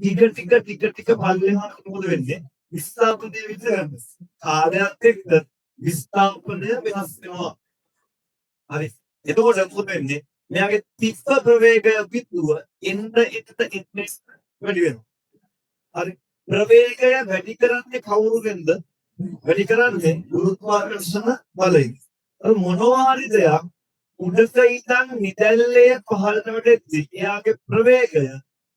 ඉඳලා ටික පල්ලෙහාට මොකද වෙන්නේ? විස්ථාපනය විතරක්. කාර්යයක් එක්ක විස්ථාපනය වෙනස් වෙනවා. හරි. එතකොට මොකද වෙන්නේ? මෙයාගේ තිස්ස ප්‍රවේගය බිඳුව එන්න වැඩි වෙනවා. හරි. ප්‍රවේගය වැඩි කරන්නේ කවුරුගෙන්ද? වැඩි කරන්නේ ගුරුත්වාකර්ෂණ බලයෙන්. මොනවා හරි දෙයක් උඩට ඉඳන් නිදැල්ලේ පහළට වැටෙද්දී එයාගේ ප්‍රවේගය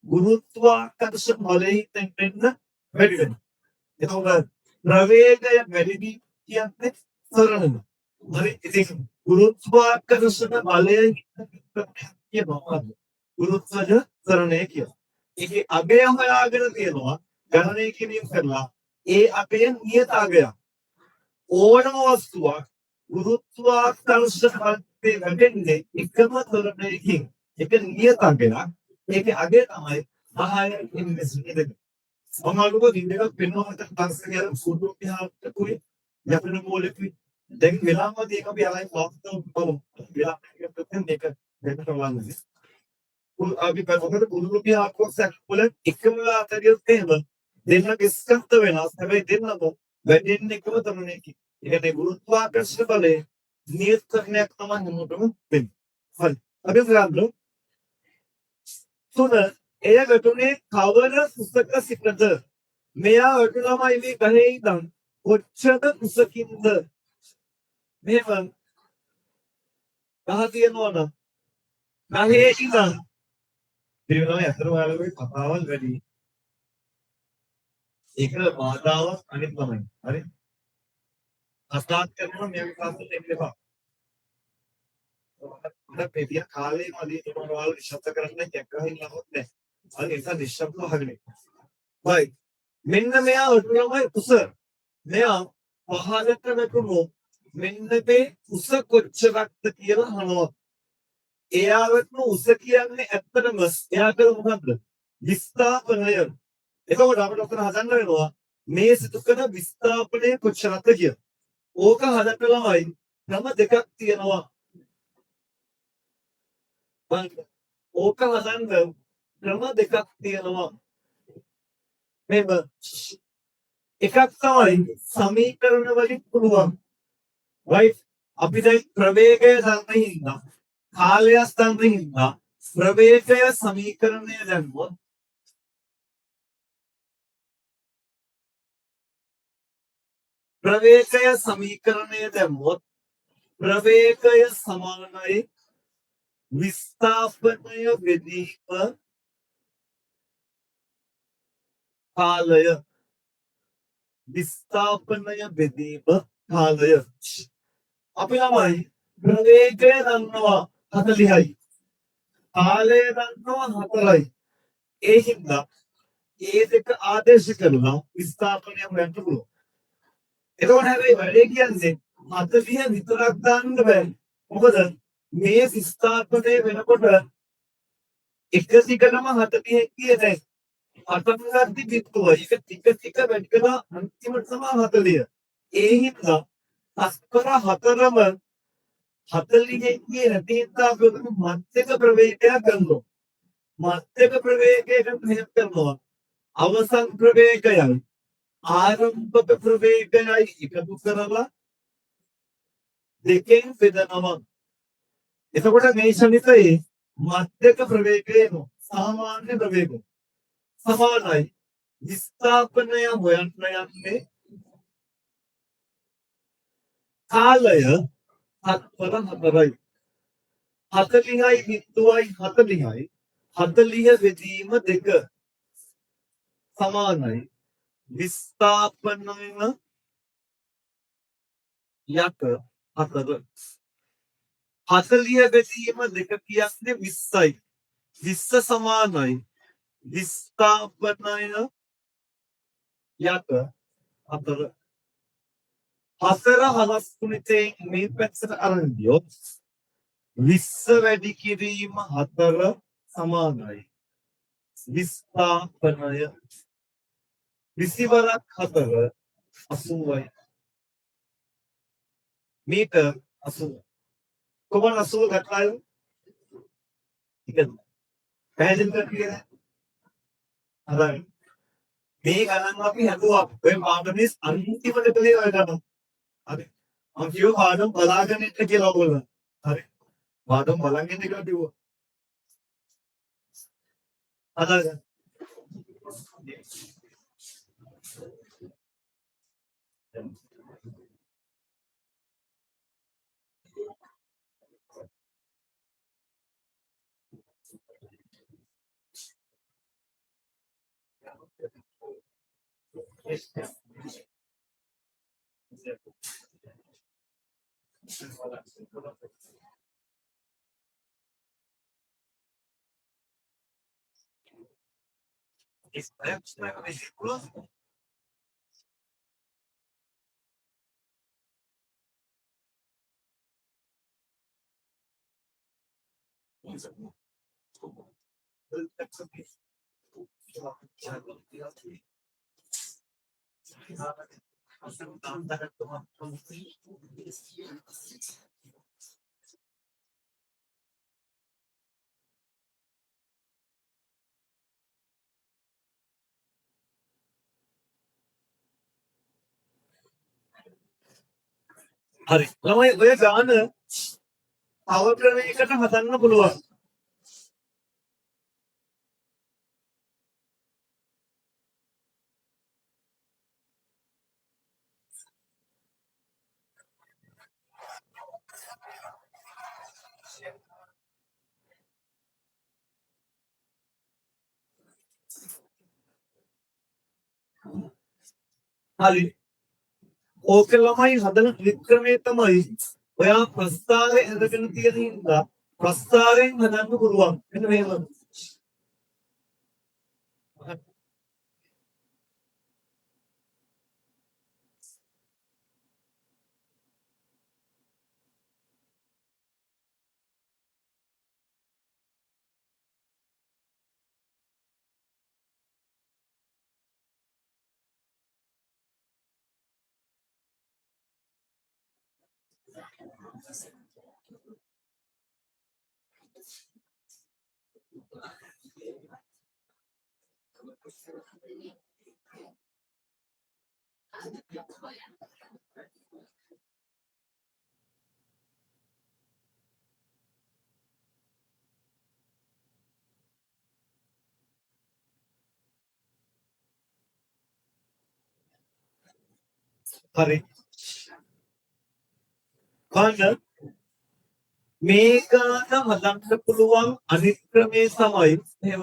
ගුරුත්වාකර්ෂණ බලයෙන් වෙන්න වැඩි වෙනවා. එතකොට ප්‍රවේගය වැඩි වී කියන්නේ ත්වරණය. හරි ඉතින් ගුරුත්වාකර්ෂණ බලයෙන් කියනවා ගුරුත්වජ ත්වරණය කියලා. ඒකේ අගය හොයාගෙන තියෙනවා ගණනය කිරීම කරලා ඒ අගය නියත අගයක්. ඕනම වස්තුවක් ගුරුත්වාකර්ෂණ බලයෙන් වැටෙන්නේ එකම ත්වරණයකින්. ඒක නියත අගයක්. ඒකේ අගය තමයි 10 ඉන්වෙස්ට් එක. සමහරවිට ඉන්දියාවක් පෙන්වන්නට තාක්ෂණ කියලා ෆොටෝ පියාකුයි යපින මොලෙකුයි දැන් වෙලාවදී ඒක අපි අරයි වාස්තව බලමු. වෙලාවකට මේක දෙන්නට වළංගුයි. අපි පොකට කුරුළු පියාකුවක් සැකවල එකම ආතරියක් තේම දෙන්නගේ ස්කන්ධ වෙනස්. හැබැයි දෙන්නම වැඩෙන්නේ එකම තරණයකින්. ඒ කියන්නේ ගුරුත්වාකර්ෂණ බලයේ නියතකරණයක් තමයි හැමෝටම වෙන්නේ. හරි. අපි ගන්න තුන එය වැටුනේ කවර කුසක සිටද? මෙයා වැටුනමයි මේ ගහේ ඉඳන් කොච්චර කුසකින්ද? මෙහෙම ගහ තියනවා නම් ගහේ ඉඳන් දිනනවා අතර වලගේ කතාවල් වැඩි. ඒක බාධාවක් අනිත් තමයි. හරි. අස්තාත් කරනවා මේ විකාශයට එන්න එපා. අපිට පෙරිය කාලේ මදී තුනවල් විශ්වාස කරන්න කැක්කහින් නමුත් නැහැ. හරි ඒක නිශ්ශබ්දව අහගෙන. හරි. මෙන්න මෙයා ඔටුනමයි කුස. මෙයා පහලට වැටුණු මෙන්න මේ කුස කොච්චරක්ද කියලා අහනවා. එයා වැටුණු උස කියන්නේ ඇත්තටම එයා කළ මොකද්ද? විස්ථාපනය. එතකොට අපිට උත්තර හදන්න වෙනවා මේ සිදු කරන විස්ථාපනය කොච්චරක්ද කියලා. ඕක හදන්න ළමයි ක්‍රම දෙකක් තියෙනවා. ඕක හදන්න ක්‍රම දෙකක් තියෙනවා. මෙන්න එකක් තමයි සමීකරණ වලින් පුළුවන්. right අපි දැන් ප්‍රවේගය දන්න හින්දා කාලය දන්න හින්දා ප්‍රවේගය සමීකරණය දැම්මොත් ප්‍රවේගය සමානයි විස්ථාපනය වෙදීම කාලය. විස්ථාපනය බෙදීම කාලය. අපි ළමයි ප්‍රවේගය දන්නවා 40යි. කාලය දන්නවා 4යි. ඒ හින්දා ඒ දෙක ආදේශ කරලා විස්ථාපනය හොයන්න පුළුවන්. එතකොට හැබැයි වැඩේ කියන්නේ 40 විතරක් දාන්න බෑ. මොකද මේ විස්ථාපනය වෙනකොට එක දිගටම 40 කියන්නේ අටමගද්දි බිත්තුවයි ඒක ටික වැඩි කරලා අන්තිමට තමයි 40. ඒ හින්දා අස්කර හතරම 40 කියන තීන්තා කරන මධ්‍යක ප්‍රවේගයක් ගන්නවා. මධ්‍යක ප්‍රවේගයකට මෙහෙම කරනවා. අවසන් ප්‍රවේගයයි ආරම්භක ප්‍රවේගයයි එකතු කරලා දෙකෙන් බෙදනවා. එතකොට මේ ශනිතයේ මධ්‍යක ප්‍රවේගයම සාමාන්‍ය ප්‍රවේගය සමානයි විස්ථාපනය හොයන්න යන්නේ කාලය 4යි 40යි බිත්තුවයි 40යි 40 බෙදීම 2 සමානයි විස්ථාපනය යට 4 40 බෙදීම 2 කියන්නේ 20යි 20 සමානයි විස්ථාපනය යට 4 4 හලස් ගුණිතයෙන් මේ පැත්තට අරන් ගියොත් 20 වැඩි කිරීම 4 සමානයි විස්ථාපනය 20 වරක් 4 80යි මීටර් 80 කොහොමද 80 ගටලායු ඉතින් පැහැදිලි කරගන්න හරි මේ ගණන් අපි හදුවා ඔය පාඩමේ අන්තිමට කලේ ඔය ගණන් හරි මම කියව පාඩම් බලාගෙන ඉන්න කියලා ඔයගොල්ලෝ හරි පාඩම් බලන් ඉන්න කියලා කිව්වා හරි හරි. ළමයි ඔය ගාන තව ක්‍රමයකට හදන්න පුළුවන්. හරි. ඕක ළමයි හදන වික්‍රමයේ තමයි ඔයා ප්‍රස්තාරේ ඇඳගෙන තියෙන හින්දා ප්‍රස්තාරයෙන් හදන්න පුළුවන්. මෙන්න මේව. හරි. කන්න මේ ගාන හදන්න පුළුවන් අනිත් ක්‍රමේ තමයි එහෙම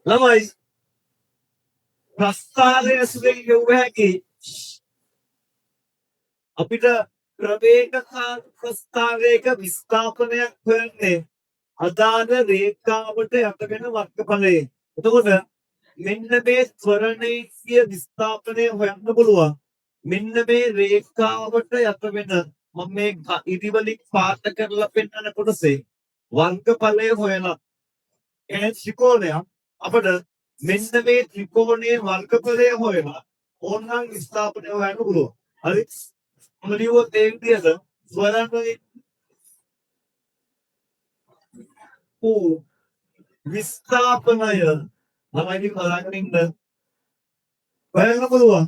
ළමයි ප්‍රස්තාරය ඇසුරෙන් ගෙව්ව හැකි අපිට ක්‍රමයක හා ප්‍රස්තාරයක විස්ථාපනයක් හොයන්නේ අදාළ රේඛාවට යට වෙන වර්ගඵලයේ. එතකොට මෙන්න මේ ස්වරණේක්ෂීය විස්ථාපනය හොයන්න පුළුවන්. මෙන්න මේ රේඛාවට යට වෙන මම මේ ඉදිවලින් පාට කරලා පෙන්නන කොටසේ වර්ගඵලය හොයලා එන ත්‍රිකෝණයක් අපිට මෙන්න මේ ත්‍රිකෝණයේ වර්ගඵලය හොයලා ඕනනම් විස්ථාපනය හොයන්න පුළුවන්. හරි. මොනියෝ ඒ විදිහට ස්වරණේ විස්ථාපනය ළමයි බලන්න ඉන්න හොයන්න පුළුවන්.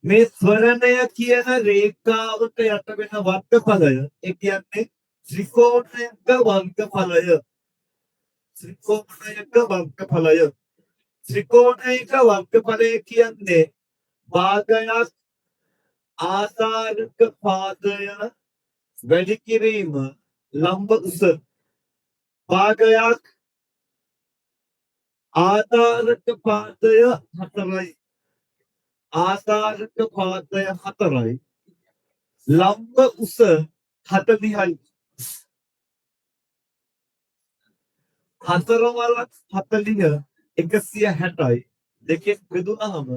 මේ ස්වරණය කියන රේඛාවට යට වෙන වර්ගඵලය ඒ කියන්නේ ත්‍රිකෝණයක වර්ගඵලය. ත්‍රිකෝණයක වර්ගඵලය. ත්‍රිකෝණයක වර්ගඵලය කියන්නේ භාගයක් ආධාරක පාදය වැඩි කිරීම ලම්බ උස භාගයක් ආධාරක පාදය 4යි. ආධාරක පාදය 4යි. ලම්බ උස 40යි. 4 වලක් 40 160යි. දෙකෙන් බෙදුනහම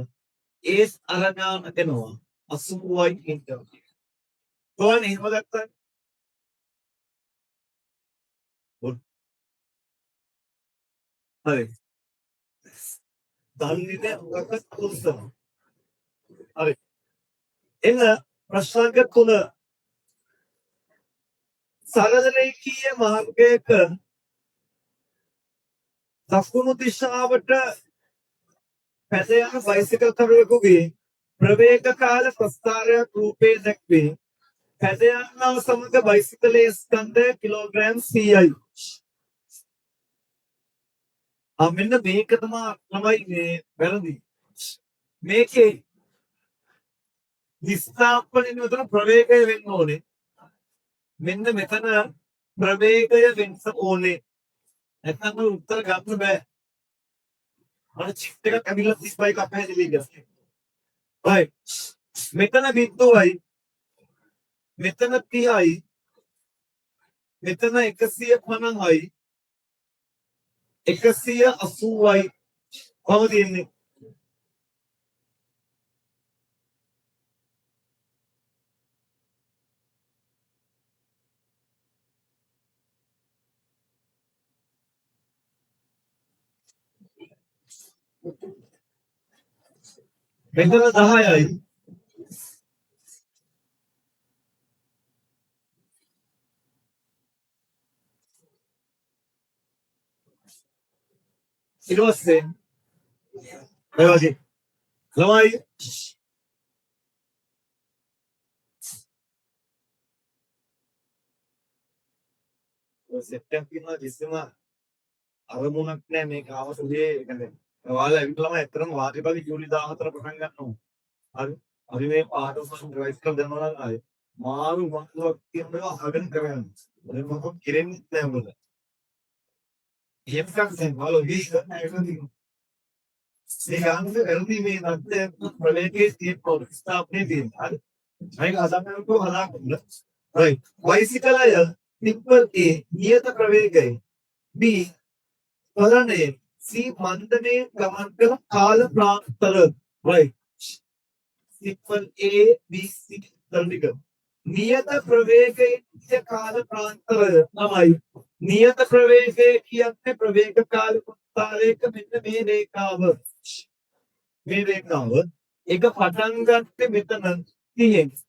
ඒස් අරගාන එනවා 80යි ඉන්ටර්. කොහොමද එහෙම ගත්තා? හරි. දන්නේ ඔකට උත්තර. හරි. එන්න ප්‍රශ්නාංක 3 සරල රේඛීය මාර්ගයක දකුණු දිශාවට පැද යන බයිසිකල් කරුවෙකුගේ ප්‍රවේග කාල ප්‍රස්ථාරයක් රූපේ දැක්වේ. පැද යන්නව සමග බයිසිකලයේ ස්කන්ධය කිලෝග්‍රෑම් 100යි. මෙන්න මේක තමයි මේ වැරදි. මේකේ විස්ථාපනයේ උතන ප්‍රවේගය වෙන්න ඕනේ. මෙන්න මෙතන ප්‍රවේගය වෙන්න ඕනේ. නැත්නම් උත්තර ගන්න බෑ. අර චිට් එකක් ඇවිල්ලා 35ක් අපහැදිලි ගියා. right. මෙතන බිඳුවයි මෙතන 30යි මෙතන 150යි 180යි කොහොමද තියෙන්නේ? මෙතන 10යි ඊට පස්සේ ඔය වගේ ළමයි සෙට් එකක් තියෙනවා කිසිම අරමුණක් නැහැ මේක ආවසුලේ කියන්නේ ඔයාලා ඇවිල්ලාම ඇත්තටම වාර්ෂිකවගේ ජූලි 14 පටන් ගන්නවා. හරි. අපි මේ පාඩම රිවයිස් කරලා දෙනවා නම් ආයේ මාරු වක්තුවක් කියනවා අහගෙන කරගන්න. ඒක මොකක් කෙරෙන්නේ නැහැ මොකද? එහෙම කරන්නේ බලෝ විශ්ව නැගදී. ඒ ගානට එල්පි මේ නැත්te ප්‍රවේගයේ තියෙන ප්‍රතිස්ථාපනයේ තියෙන. හරි. මේක අසන්නකෝ හදාගන්න. right. බයිසිකලය ටිප්පල් A නියත ප්‍රවේගය B ත්වරණය C මන්දනයේ ගමන් කළ කාල ප්‍රාන්තර right. ටිප්පල් A B C තරණික නියත ප්‍රවේගයේ කාල ප්‍රාන්තරය තමයි නියත ප්‍රවේගය කියන්නේ ප්‍රවේග කාල ප්‍රාන්තරයක මෙන්න මේ රේඛාව එක පටන් ගත්තේ මෙතන 30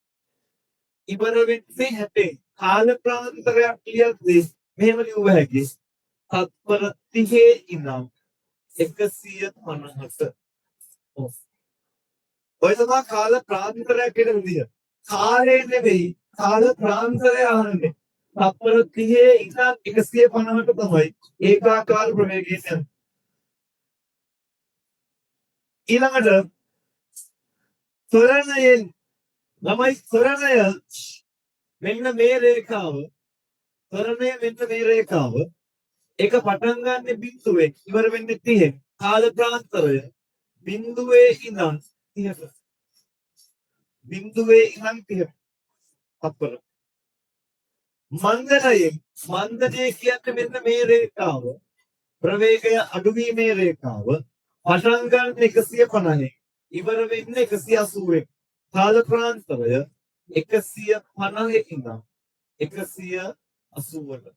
ඉවර වෙන්නේ 60 කාල ප්‍රාන්තරයක් කියද්දී මෙහෙම ලියුව හැකි තත්පර 30 ඉඳන් 150ට ඔය තමයි කාල ප්‍රාන්තරයක් කියන විදිය. කාලය නෙවෙයි කාල ප්‍රාන්තරය අහන්නේ. තත්පර 30 ඉඳන් 150ට තමයි ඒකාකාර ප්‍රවේගය යන්නේ. ඊළඟට ත්වරණයෙන් ළමයි ත්වරණය මෙන්න මේ රේඛාව ත්වරණය මෙන්න මේ රේඛාව එක පටන් ගන්න බිඳුවේ ඉවර වෙන්නේ 30 කාල ප්‍රාන්තරය බිඳුවේ ඉඳන් 30ට බිඳුවේ ඉඳන් 30ට තත්පර මන්දනය කියන්නේ මෙන්න මේ රේඛාව ප්‍රවේගය අඩුවීමේ රේඛාව පටන් ගන්න 150 ඉවර වෙන්නේ 180 කාල ප්‍රාන්තරය 150 ඉඳන් 180ට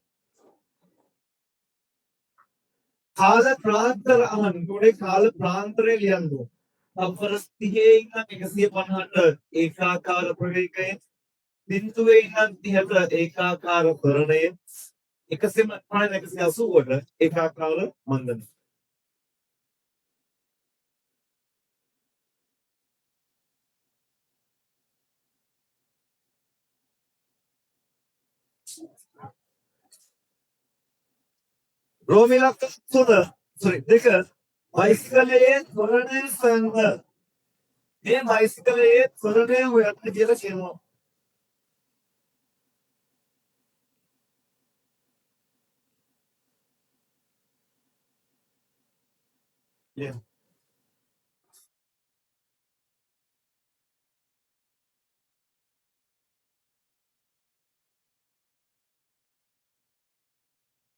කාල ප්‍රාන්තර අහන්නේ කාල ප්‍රාන්තරය ලියන්න ඕන. තත්පර 30 ඉඳන් 150ට ඒකාකාර ප්‍රවේගය බිඳුවේ ඉඳන් 30ට ඒකාකාර ත්වරණය 180ට ඒකාකාර මන්දනය. රෝමිලක් 2 බයිසිකලයේ ත්වරණය සඳ මේ බයිසිකලයේ ත්වරණය හොයන්න කියලා කියනවා.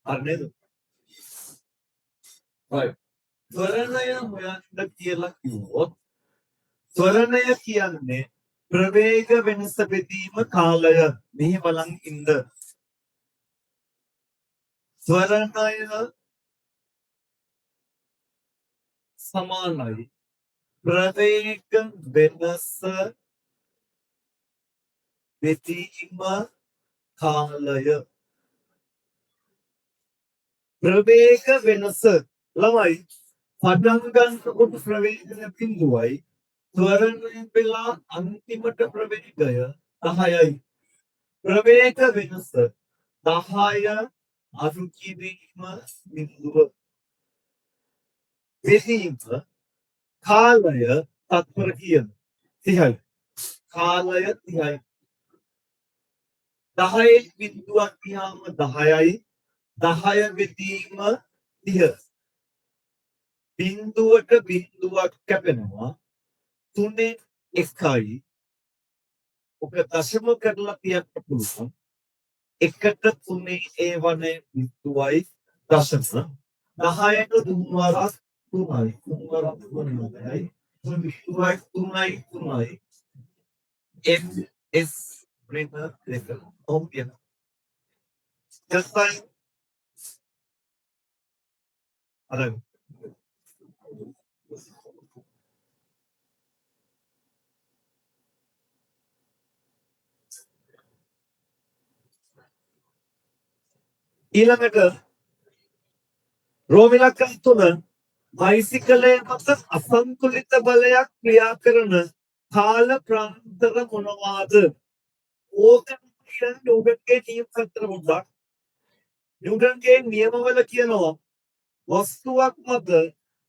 හරි නේද? right. ත්වරණය හොයන්න කියලා කිව්වොත් ත්වරණය කියන්නේ ප්‍රවේග වෙනස බෙදීම කාලය. මෙහි බලන් ඉන්න. ත්වරණය සමානයි ප්‍රවේග වෙනස බෙදීම කාලය. ප්‍රවේග වෙනස ළමයි පටන් ගන්නකොට ප්‍රවේගය බිඳුවයි ත්වරණය වෙලා අන්තිමට ප්‍රවේගය 10යි. ප්‍රවේග වෙනස 10 අඩු කිරීම බිඳුව බෙදීම කාලය තත්පර කීයද? 30යි. කාලය 30යි. 10 බිඳුවක් ගියාම 10යි. 10 බෙදීම 30. බිඳුවට බිඳුවක් කැපෙනවා. 3න් 1යි. ඔක දශම කරලා තියන්න පුළුවන්. 1ට 3 ඒ වනේ බිඳුවයි දශම. 10ට 3 වරක් 3යි. 3 වරක් 3යි. 3යි 3යි. MS Brenner Level. Open. Just like අරන් ඊළඟට රෝමිලක්කම් 3 බයිසිකලයේ මත අසන්තුලිත බලයක් ක්‍රියා කරන කාල ප්‍රාන්තර මොනවාද? ඕක කියන්නේ න්‍යූටන්ගේ නියම සූත්‍ර පොඩ්ඩක්. න්‍යූටන්ගේ නියමවල කියනවා වස්තුවක් මත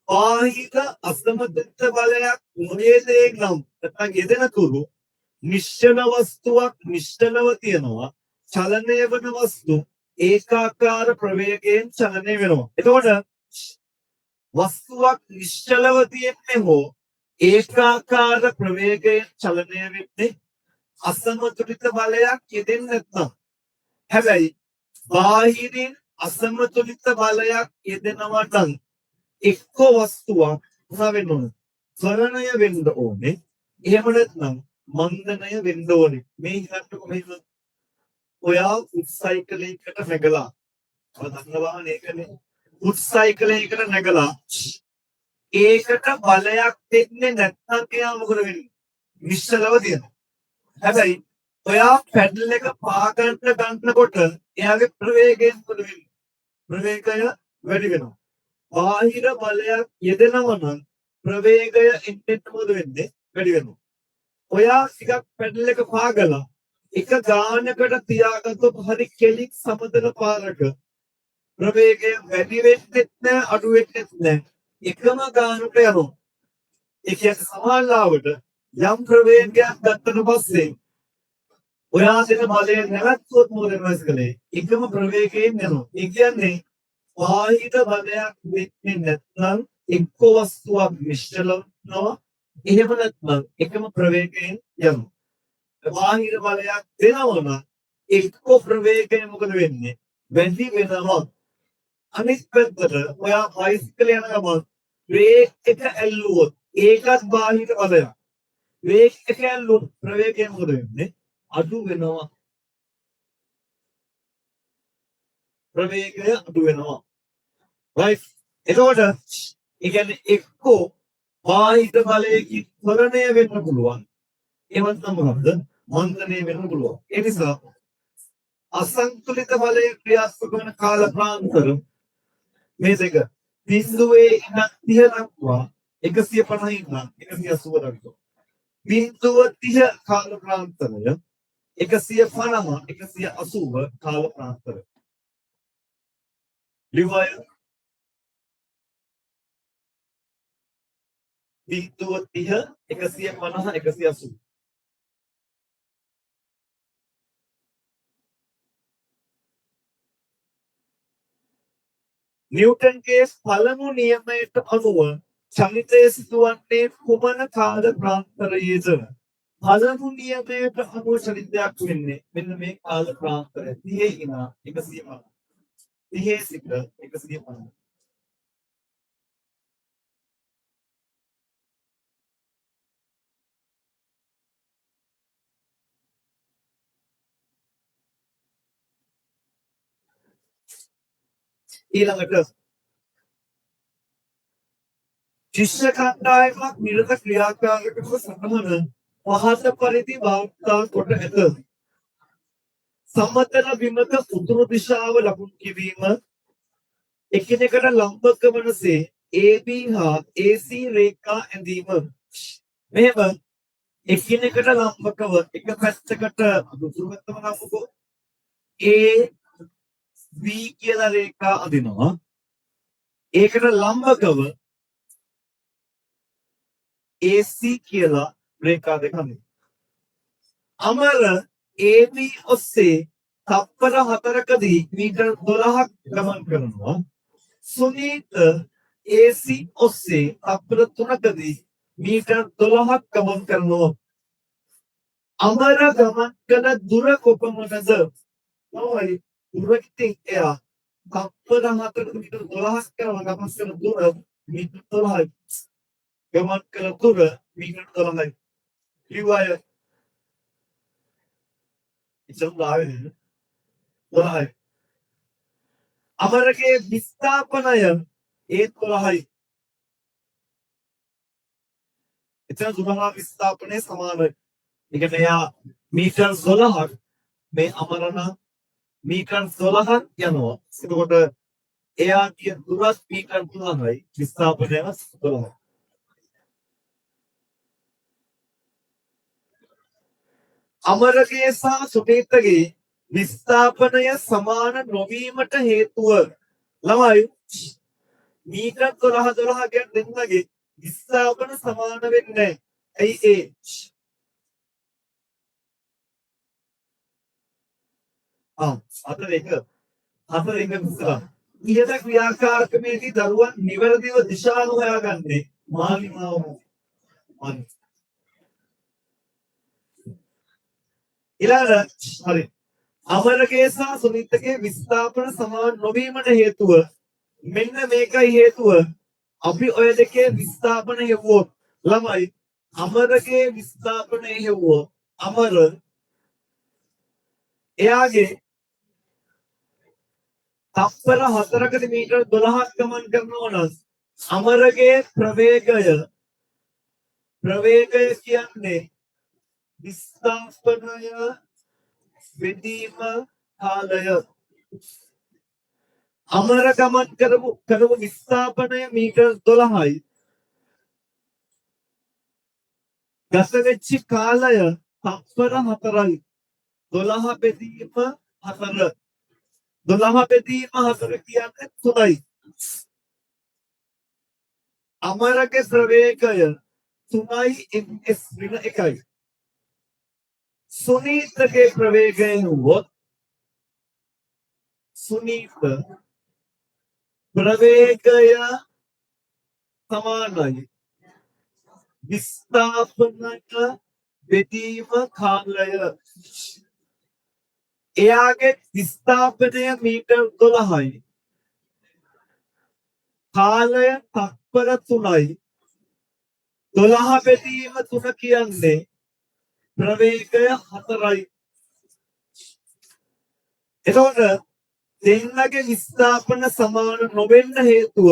බාහිර අසමතුලිත බලයක් නොයේදේ නම් නැත්නම් යෙදෙන තුරු නිශ්චල වස්තුවක් නිශ්චලව තියෙනවා. චලනය වන වස්තු ඒකාකාර ප්‍රවේගයෙන් චලනය වෙනවා. එතකොට වස්තුවක් නිශ්චලව තියෙන්නේ හෝ ඒකාකාර ප්‍රවේගයෙන් චලනය වෙන්නේ අසමතුලිත බලයක් යෙදෙන්නේ නැත්නම්. හැබැයි බාහිරින් අසමතුලිත බලයක් යෙදෙනවා නම් එක්ක වස්තුවක් මොනවා වෙන්න ඕන? ත්වරණය වෙන්න ඕනේ. එහෙම නැත්නම් මන්දනය වෙන්න ඕනේ. මේ හිතන්නකො මෙහෙම ඔයා උත්සයිකලයකට නැගලා ඔය දන්නවා නේකනේ උත්සයිකලයකට නැගලා ඒකට බලයක් දෙන්නේ නැත්නම් එයා මොකද වෙන්නේ? නිශ්චලව තියෙනවා. හැබැයි ඔයා පැඩල් එක ගන්නකොට එයාගේ ප්‍රවේගයෙන් මොකද වෙන්නේ? ප්‍රවේගය වැඩි වෙනවා. බාහිර බලයක් යෙදෙනවා නම් ප්‍රවේගය එන්නෙත් මොකද වෙන්නේ? වැඩි වෙනවා. ඔයා ටිකක් පැඩල් එක පාගලා එක ගානකට තියාගත්තොත් හරි කෙලික් සමතල පාරක ප්‍රවේගය වැඩි වෙන්නෙත් නැහැ අඩු වෙන්නෙත් නැහැ. එකම ගානට යනවා. ඒ කියන්නේ සමානලාවට යම් ප්‍රවේගයක් ගත්තට පස්සේ ඔයා දෙන බලය නැවතුත් මොකද වෙන්නේ? එකම ප්‍රවේගයෙන් යනවා. ඒ කියන්නේ බාහිර බලයක් වෙන්නේ නැත්නම් එක්ක වස්තුවක් නිශ්චලනවා. එහෙම නැත්නම් එකම ප්‍රවේගයෙන් යනවා. බාහිර බලයක් දෙනවා නම් එක්ක ප්‍රවේගය මොකද වෙන්නේ? වැඩි වෙනවා. අනිත් පැත්තට ඔයා බයිසිකල් යන ගමන් බ්‍රේක් එක ඇල්ලුවොත් ඒකත් බාහිර බලයක්. බ්‍රේක් එක ඇල්ලුවොත් ප්‍රවේගය මොකද වෙන්නේ? අඩු වෙනවා. ප්‍රවේගය අඩු වෙනවා. right? එතකොට ඒ කියන්නේ එක්කෝ බාහිර බලයකින් ත්වරණය වෙන්න පුළුවන්. එහෙම මොකක්ද? මන්දනය වෙන්න පුළුවන්. ඒ නිසා අසන්තුලිත බලය ක්‍රියාත්මක වන කාල ප්‍රාන්තර මේ දෙක බිඳුවේ ඉඳන් 30 දක්වා 150 ඉඳන් 180 දක්වා. බිඳුව 30 කාල ප්‍රාන්තරය 150 180 කාල ප්‍රාන්තරය. ලිවය බිඳුව 30 150 180. නිව්ටන්ගේ පළමු නියමයට අනුව චලිතය සිදුවන්නේ කුමන කාල ප්‍රාන්තරයේද? පළමු නියමයට අනුව චලිතයක් වෙන්නේ මෙන්න මේ කාල ප්‍රාන්තරය 30 ඉඳන් 150. 30 සිට 150. ඊළඟට ශිෂ්‍ය කණ්ඩායමක් නිරත ක්‍රියාකාරකව සටහන පහත පරිදි වාර්තා කොට ඇත. සමතල බිමක උතුරු දිශාව ලකුණු කිරීම එකිනෙකට ලම්බක වනසේ AB හා AC රේඛා ඇඳීම. මෙහෙම එකිනෙකට ලම්බකව එක පැත්තකට උතුරු පැත්තම ලම්බකෝ AB කියලා රේඛා අදිනවා. ඒකට ලම්බකව AC කියලා රේඛා දෙකක්. අමර AB ඔස්සේ තප්පර 4කදී මීටර් 12ක් ගමන් කරනවා. සුනීත AC ඔස්සේ තප්පර 3කදී මීටර් 12ක් ගමන් කරනවා. අමර ගමන් කළ දුර කොපමණද? ඔවයි දුරකින් එයා තප්පර 4කට මීටර් 12ක් කරන ගමන් කරන දුර මීටර් 12යි. ගමන් කළ දුර මීටර් 12යි. ලිව්වාය ඉතින් ආවේ 12යි. අමරගේ විස්ථාපනය ඒ 12යි. එතන දුරහා විස්ථාපනය සමානයි. ඒ කියන්නේ එයා මීටර් 12ක් මේ අමරණ මීටර් 12ක් යනවා. එතකොට එයාගේ දුරස් මීටර් 12යි විස්ථාපනය 12යි. අමරගේ සහ සුනීතගේ විස්ථාපනය සමාන නොවීමට හේතුව ළමයි මීටර් 12 ගැන දෙන්නගේ විස්ථාපන සමාන වෙන්නේ නැහැ. ඇයි ඒ? අතර එක විස්තර. ඉහත ක්‍රියාකාරකමේදී දරුවන් නිවැරදිව දිශා හොයාගන්නේ මාලිමාව. ඊළඟ හරි. අමරගේ සහ සුනිත්ගේ විස්ථාපන සමාන නොවීමට හේතුව මෙන්න මේකයි හේතුව. අපි ඔය දෙකේ විස්ථාපන හෙව්වොත් ළමයි අමරගේ විස්ථාපන හෙව්වොත් අමර එයාගේ තප්පර 4කට මීටර් 12ක් ගමන් කරනවා නම් අමරගේ ප්‍රවේගය කියන්නේ විස්ථාපනය වෙදීම කාලය. අමර ගමන් කරපු විස්ථාපනය මීටර් 12යි. ගත වෙච්ච කාලය තප්පර 4යි. 12 බෙදීම 4. 12 බෙදීම 4 කියන්නේ 3යි. අමරගේ ප්‍රවේගය 3යි ms ඍණ 1යි. සුනීතගේ ප්‍රවේගය වුවොත් සුනීත ප්‍රවේගය සමානයි විස්ථාපනක බෙදීම කාලය. එයාගේ විස්ථාපනය මීටර් 12යි. කාලය තප්පර 3යි. 12 බෙදීම 3 කියන්නේ ප්‍රවේගය 4යි. එතකොට දෙන්නගේ විස්ථාපන සමාන නොවෙන්න හේතුව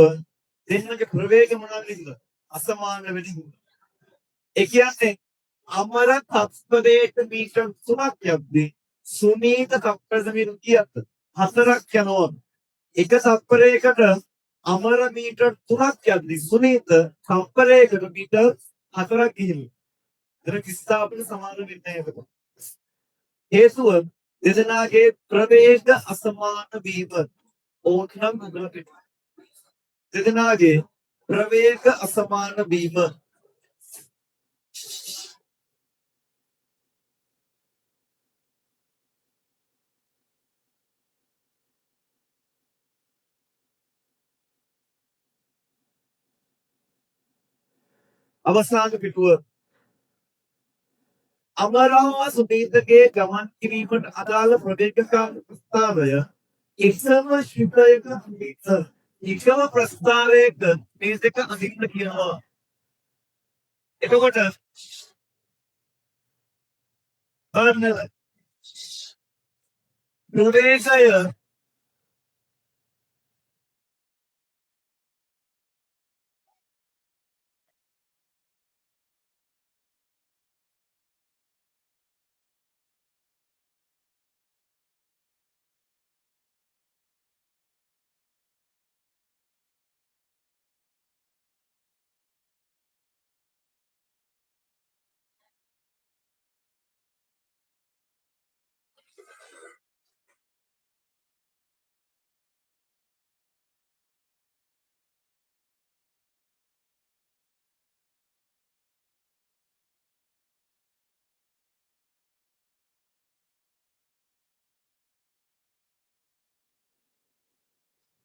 දෙන්නගේ ප්‍රවේග මොනවද? අසමාන වෙන හින්දා. ඒ කියන්නේ අමර තප්පරයට මීටර් 3ක් යද්දී සුනීත තප්පරයට මීටර් කීයක්ද? 4ක් යනවා. එක තප්පරයකට අමර මීටර් 3ක් යද්දී සුනීත තප්පරයකට මීටර් 4ක් ගිහිල්ලා. ඒතර විස්ථාපන සමාන වෙන්නේ නැහැ. හේතුව දෙදෙනාගේ ප්‍රවේග අසමාන වීම. ඕකනම් හදලා දෙදෙනාගේ ප්‍රවේග අසමාන වීම. අවසාන පිටුව අමරාව සුනීතගේ ගමන් කිරීමට අදාළ ප්‍රවේගකාරී ප්‍රස්තාවය එකම ශිල්පයක එකම ප්‍රස්තාවයක මේ දෙක අඳින්න කියනවා. එතකොට බලන්න ප්‍රවේගය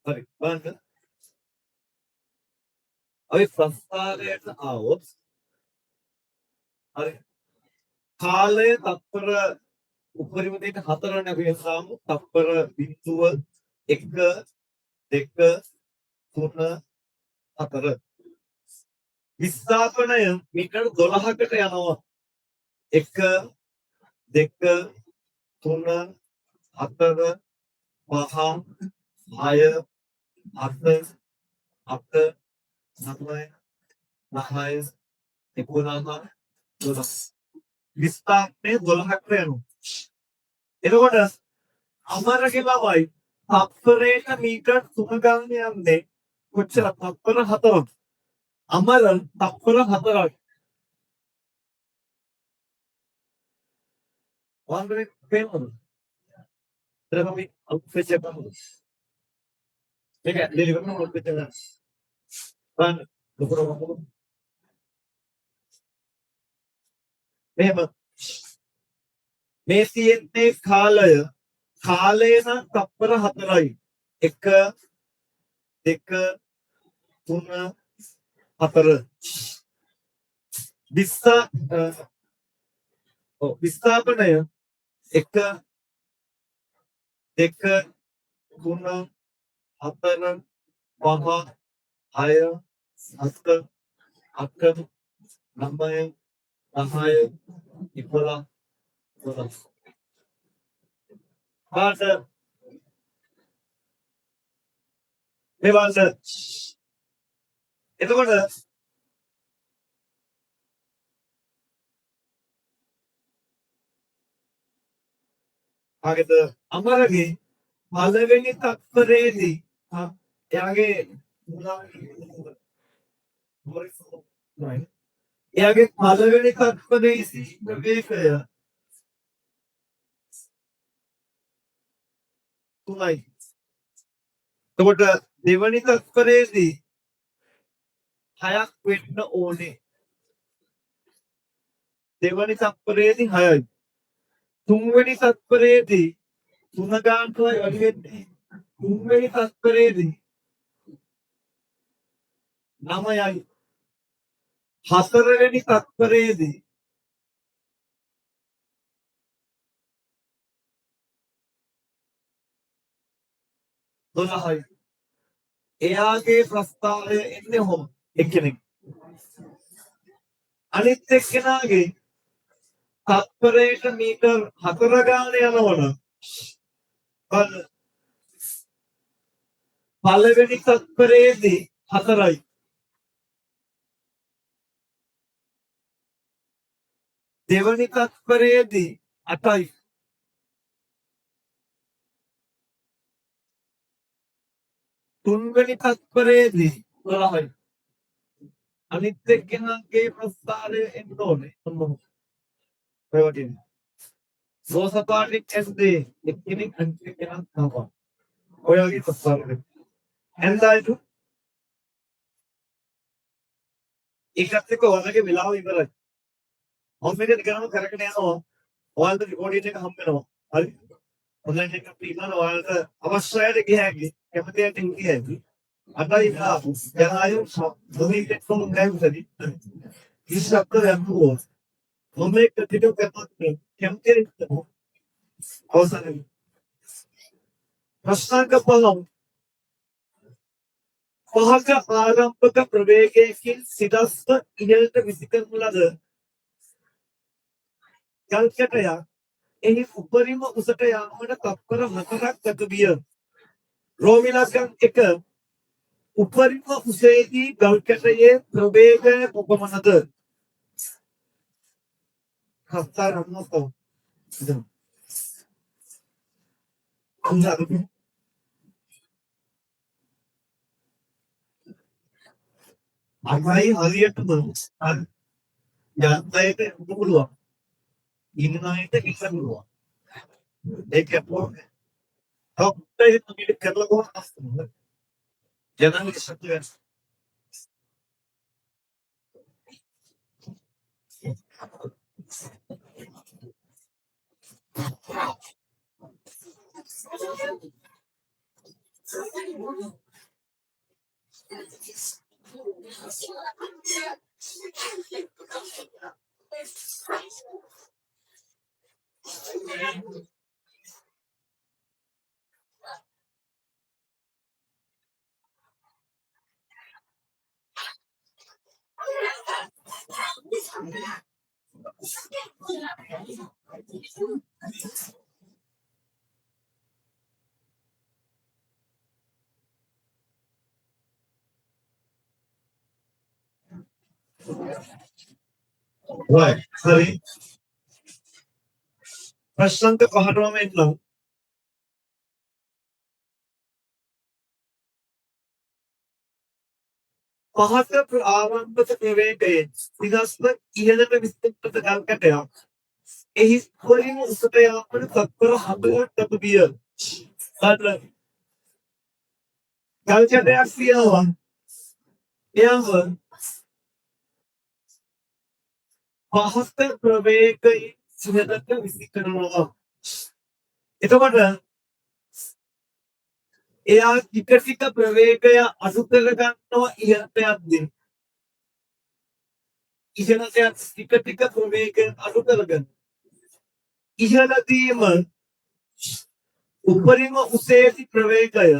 හරි බලන්න. අපි ප්‍රස්ථාරයට ආවොත් හරි කාලය තත්පර උපරිම දෙයට 4නේ අපි හසාමු. තත්පර 0 1 2 3 4. විස්ථාපනය මීටර 12කට යනවා. 1 2 3 4 5 6 7 8 9 10 11 12. විස්ථාපනය 12කට යනවා. එතකොට අමරගේ ළමයි තත්පරයට මීටර 3 ගන්න යන්නේ කොච්චර? තත්පර 4ක්. අමර තත්පර 4ක්. වන්දනේ පේනවද? ඊට අපි අවුට්ෆිට් එක බලමු. මේක ඩෙලිවර් කරන අවුට්ෆිට් එක. බලන්න ලොකුට මෙහෙම මේ තියෙන්නේ කාලය නම් තත්පර 4යි. 1 2 3 4. විස්ථාපනය 1 2 3 4 5 6 7 8 9 10 11 12. පාට මේ වන්ද එතකොට ආගෙද අමරගේ පළවෙනි තත්පරේදී එයාගේ පළවෙනි තත්පරේදී ප්‍රවේශය 3යි. එතකොට දෙවනි තත්පරේදී 6ක් වෙන්න ඕනේ. දෙවනි තත්පරේදී 6යි. තුන්වෙනි තත්පරේදී 3 ගානටයි වැඩි වෙන්නේ. තුන්වෙනි තත්පරේදී 9යි. හතරවෙනි තත්පරේදී 12යි. එයාගේ ප්‍රස්තාවය එන්නේ ඔහොම එක්කෙනෙක්. අනිත් එක්කෙනාගේ තත්පරයට මීටර් 4 ගාන යනවනම් බලන්න පළවෙනි තත්පරේදී 4යි. දෙවනි තත්පරේදී 8යි. තුන්වෙනි තත්පරේදී 12යි. අනිත් එක්කෙනාගේ ප්‍රස්තාවය එන්න ඕනේ. ප්‍රවටින් සෝසපාටික් ඇස්දේ එක්කෙනෙක් අනිත් එක්කෙනා තමයි. ඔයගේ ප්‍රස්තාවය. එන්දායිතු ඒකත් එක්ක ඔයාලගේ වෙලාව ඉවරයි. ඔන්ලයින් එක කරන කරගෙන යනවා. ඔයාලට රෙකෝඩින් එක හම්බ වෙනවා. හරි. ඔන්ලයින් එක පිළිගන්න ඔයාලට අවශ්‍යයට ගියහැකි. කැමතියට ගියහැකි. අදයි ජනායු සොහිටෙක් ෆ්‍රොම් ගෑම්සරි. ඉස්සක්ක යම්කෝ. මොමෙක් ටිකක් කරපත් කැමතියට අවසන්. ප්‍රශ්නක පහම පහක ආරම්භක ප්‍රවේගයකින් සිදස්ව ඉහළට විසිකරන ලද ගල්කැටයක් එහි උපරිම උසට යාමට තත්පර 4ක් ගත විය. රෝමිලකම් 1 උපරිම උසේදී ගල්කැටයේ ප්‍රවේගය කොපමණද? හස්තර අන්නතෝ. අමයි හරියටම යන්තයට උඩ පුළුවන්. ඉන්නයිට ඉන්න පුළුවන්. ඒක පොඩි. හොක්ටේ මිට කරලා කොහොමද අස්තන. ජනනි සත්‍යය. Right. හරි. ප්‍රශ්නංක 15ම එන්නම්. පහත ආරම්භක ප්‍රවේගයෙන් සිනස්ව ඉහළට විස්තෘත ගල් කැටයක්. එහි වලින් උසට යාමට තත්පර 4ක් අප ගිය. අර ගල් කැටයක් තියෙනවා. එයාම පහත ප්‍රවේගයෙන් සිහළට විසි කරනවා. එතකොට එයා ටික ටික ප්‍රවේගය අඩු කරගන්නවා ඉහළට යද්දී. ඉහළට ටික ටික ප්‍රවේගය අඩු කරගන්න. ඉහළදීම උපරිම උසේසි ප්‍රවේගය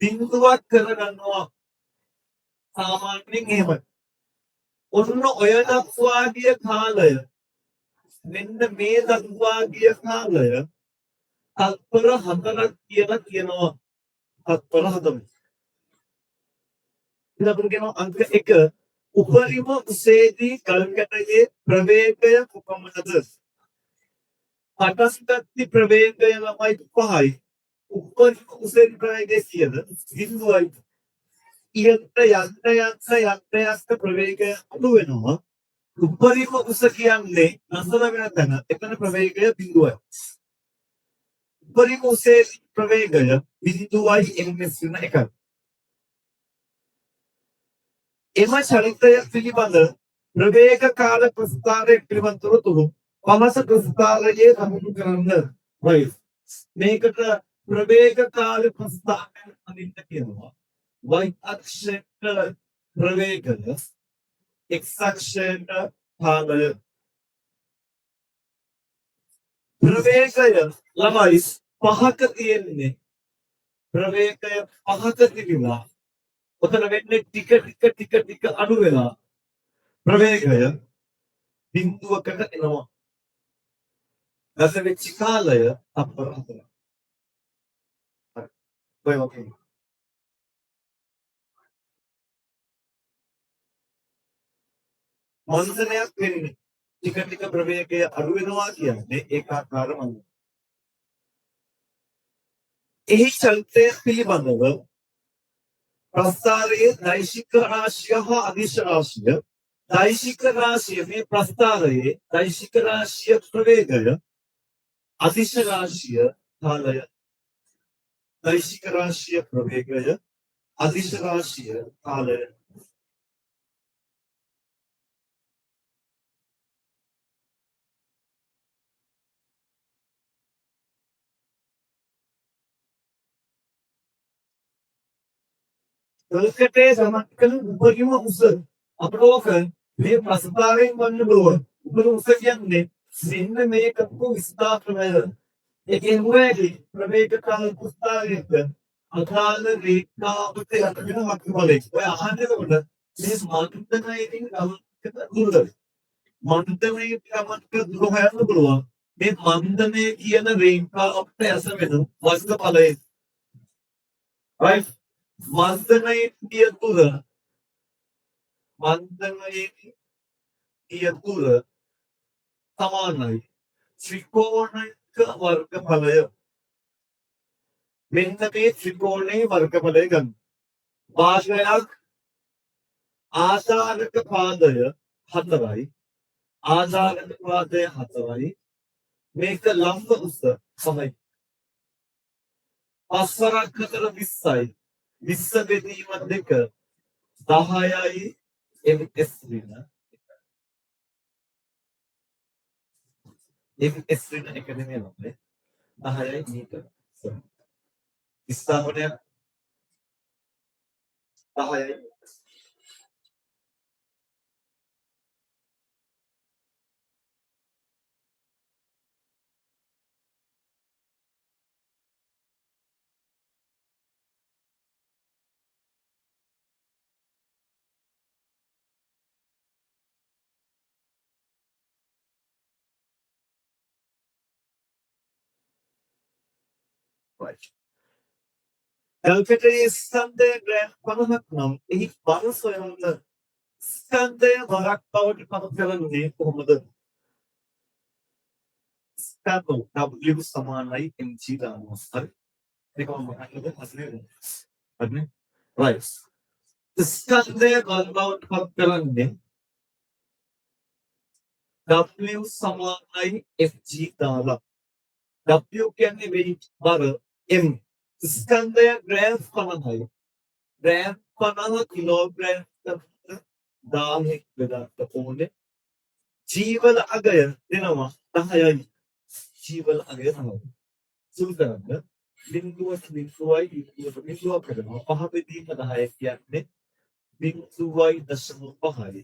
බිඳුවක් කරගන්නවා. සාමාන්‍යයෙන් එහෙමයි. ඔන්න ඔය දක්වා ගිය කාලය මෙන්න මේ දක්වා ගිය කාලය තත්පර 4ක් කියලා කියනවා. තත්පර 4. ඉතින් අපිට කියනවා අංක 1 උපරිම උසේදී ගල්කැටයේ ප්‍රවේගය කොපමණද? පටස්ගත්ති ප්‍රවේගය ළමයි 5යි. උපරිම උසේදී ප්‍රවේගය කීයද? 0යි. ඉහළට යන්න ප්‍රවේගය අඩු වෙනවා. උපරිම උස කියන්නේ නසල වෙන තැන. එතන ප්‍රවේගය 0යි. උපරිම උසේ ප්‍රවේගය 0යි ms වෙන එකයි. එම චරිතය පිළිබඳ ප්‍රවේග කාල ප්‍රස්ථාරය පිළිබඳ තොරතුරු පමස ප්‍රස්ථාරයේ සමුදු කරන්න. right. මේකට ප්‍රවේග කාල ප්‍රස්ථාරය අඳින්න කියනවා. y අක්ෂයට ප්‍රවේගය x අක්ෂයට කාලය. ප්‍රවේගය ළමයි 5ක තියෙන්නේ. ප්‍රවේගය 5ක තිබුණා. ඔතන වෙන්නේ ටික අඩු වෙලා ප්‍රවේගය බිඳුවකට එනවා. ගත වෙච්ච කාලය තත්පර 4ක්. හරි. ඔය මන්දනයක් වෙන්නේ ටික ප්‍රවේගය අඩු වෙනවා කියන්නේ ඒකාකාර මන්දනය. එහි චලිතය පිළිබඳව ප්‍රස්ථාරයේ දෛශික රාශිය හා අදිශ රාශිය. දෛශික රාශිය මේ ප්‍රස්ථාරයේ දෛශික රාශිය ප්‍රවේගය අදිශ රාශිය කාලය. දෛශික රාශිය ප්‍රවේගය අදිශ රාශිය කාලය. ගල්කැටේ සමත්කල උපරිම උස අපට ඕක මේ ප්‍රස්ථාරයෙන් වන්න පුළුවන්. උපරිම උස කියන්නේ මෙන්න මේකක විස්ථාපනය. ඒකෙන් වෙයි ප්‍රවේග කාල ප්‍රස්ථාරයක අකාල රේඛාවට යටගෙන වක්‍රබලයක්. ඔය අහන්නකොට මේ මන්දනයකින් ගමනකට දුරද. මන්දනයේ ගමනක දුර හොයන්න පුළුවන්. මේ මන්දනය කියන රේඛාවට ඇස වෙන වක්‍රබලය. right. මන්දනයේ තිය තුර සමානයි ත්‍රිකෝණික වර්ගඵලය. මෙන්න මේ ත්‍රිකෝණයේ වර්ගඵලය ගන්න. භාගයක් ආසාරක පාදය 4යි. ආසාරක පාදය 4යි. මේක ලම්බ උස 5යි. පස්වරක් අතර 20යි. 20 බෙදීම 2 10යි ms වෙන ms වෙන එක නෙමෙයි 10යි මීටර. ස්ථාපනය 10යි. Right. කල්පිටේ ස්කන්ධය ග්‍රෑම් 50ක් නම් එහි බර සොයන්න ස්කන්ධය වරක් බවට පත් කරන්නේ කොහොමද? ස්කන්ධ W සමානයි mg දානවා. හරි. ඒක මම අහන්නද අසලේ. හරිනේ. right. ස්කන්ධය බර බවට පත් කරන්නේ W සමානයි fg දාලා. W කියන්නේ weight බර m ස්කන්ධය ග්‍රෑම් 50යි. ග්‍රෑම් 50 කිලෝග්‍රෑම් 1000 බෙදන්න ඕනේ. ජීවල අගය දෙනවා 10යි. ජීවල අගය තමයි. සුළු කරන්න බිංදුවට බිංදුවයි බිංදුවට බිංදුවක් කරනවා. 5 බෙදීම 10 කියන්නේ බිංදුවයි දශම 5යි.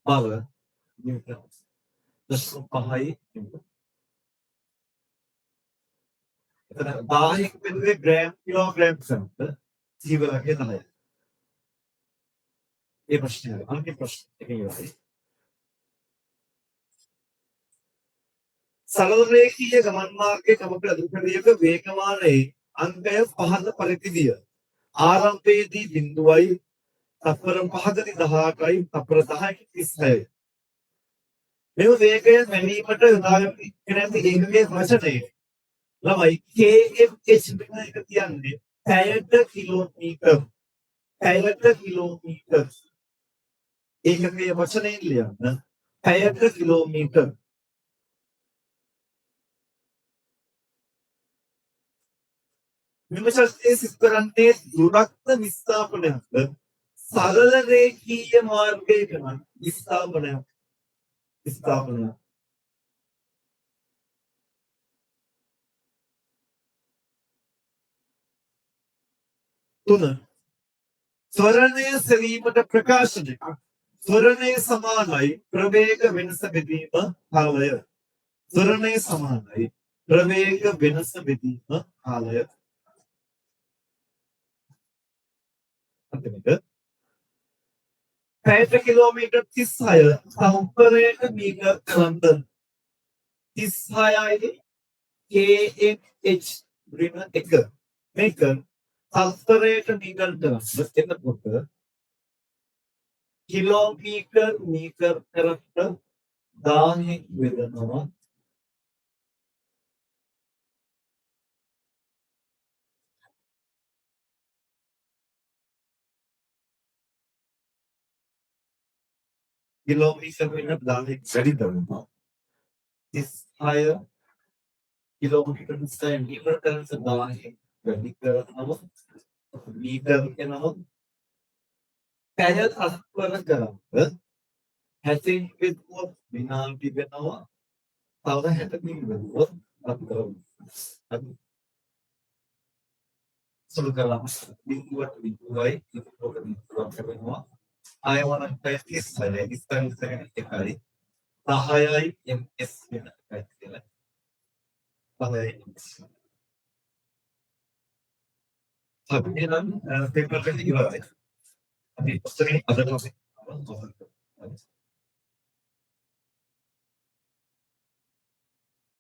බල නිව්ටන් දශම 5යි. එතන 10ක් බෙදුවේ ග්‍රෑම් කිලෝග්‍රෑම් සමත ජීවල අගය 10යි. ඒ ප්‍රශ්නය අන්තිම ප්‍රශ්න එක ඉවරයි. සරල රේඛීය ගමන් මාර්ගයේ කමක අධිපතියක වේගමානයේ අංකය පහළ පරිදිය. ආරම්භයේදී බිඳුවයි තප්පර 5කදී 18යි තප්පර 10කදී 36යි. මෙම වේගය මැනීමට යොදාගෙන ඉක්මනට ඒකකයේ වචනය. ළමයි kmh කියන එක කියන්නේ පැයට කිලෝමීටර්. පැයට කිලෝමීටර්. ඒකකයේ වචනයෙන් ලියන්න. පැයට කිලෝමීටර්. මෙම ශක්තිය සිත් කරන්නේ දුරස්ත විස්ථාපනයක්ද සරල රේඛීය මාර්ගයක නම් විස්ථාපනයක්. තුන ත්වරණය සෙවීමට ප්‍රකාශනයක්. ත්වරණය සමානයි ප්‍රවේග වෙනස බෙදීම කාලය. ත්වරණය සමානයි ප්‍රවේග වෙනස බෙදීම කාලය. අන්තිමට පැයට කිලෝමීටර් 36 තප්පරයට මීටර් ලන්දන් 36යි kmh ඍණ 1 මේක තප්පරයට මීටර් ගන්න එතකොට කිලෝමීටර් මීටර් කරට 1000 වෙනවා. කිලෝමීටර් වෙන 1000 වැඩි දවනවා. 36 කිලෝමීටර් සෙන්ටිමීටර් කරන 1000 වැඩි කරනවා. මීටර් එනවා. පැය තත්පර කරාද හැසින් විදුවත් විනාඩි වෙනවා. තව 60කින් වෙදුවත් තත්පර සුළු කරලා බිඳුවට බිඳුවයි බිඳුවට බිඳුවක් වෙනවා. ආයවන පැතිස් වල ඩිස්ටන්ස් එක එකයි 10යි ms වෙන එකයි කියලා. 10යි ms. අපි නම් පේපර් එක ඉවරයි. අපි ඔස්තරින් අදට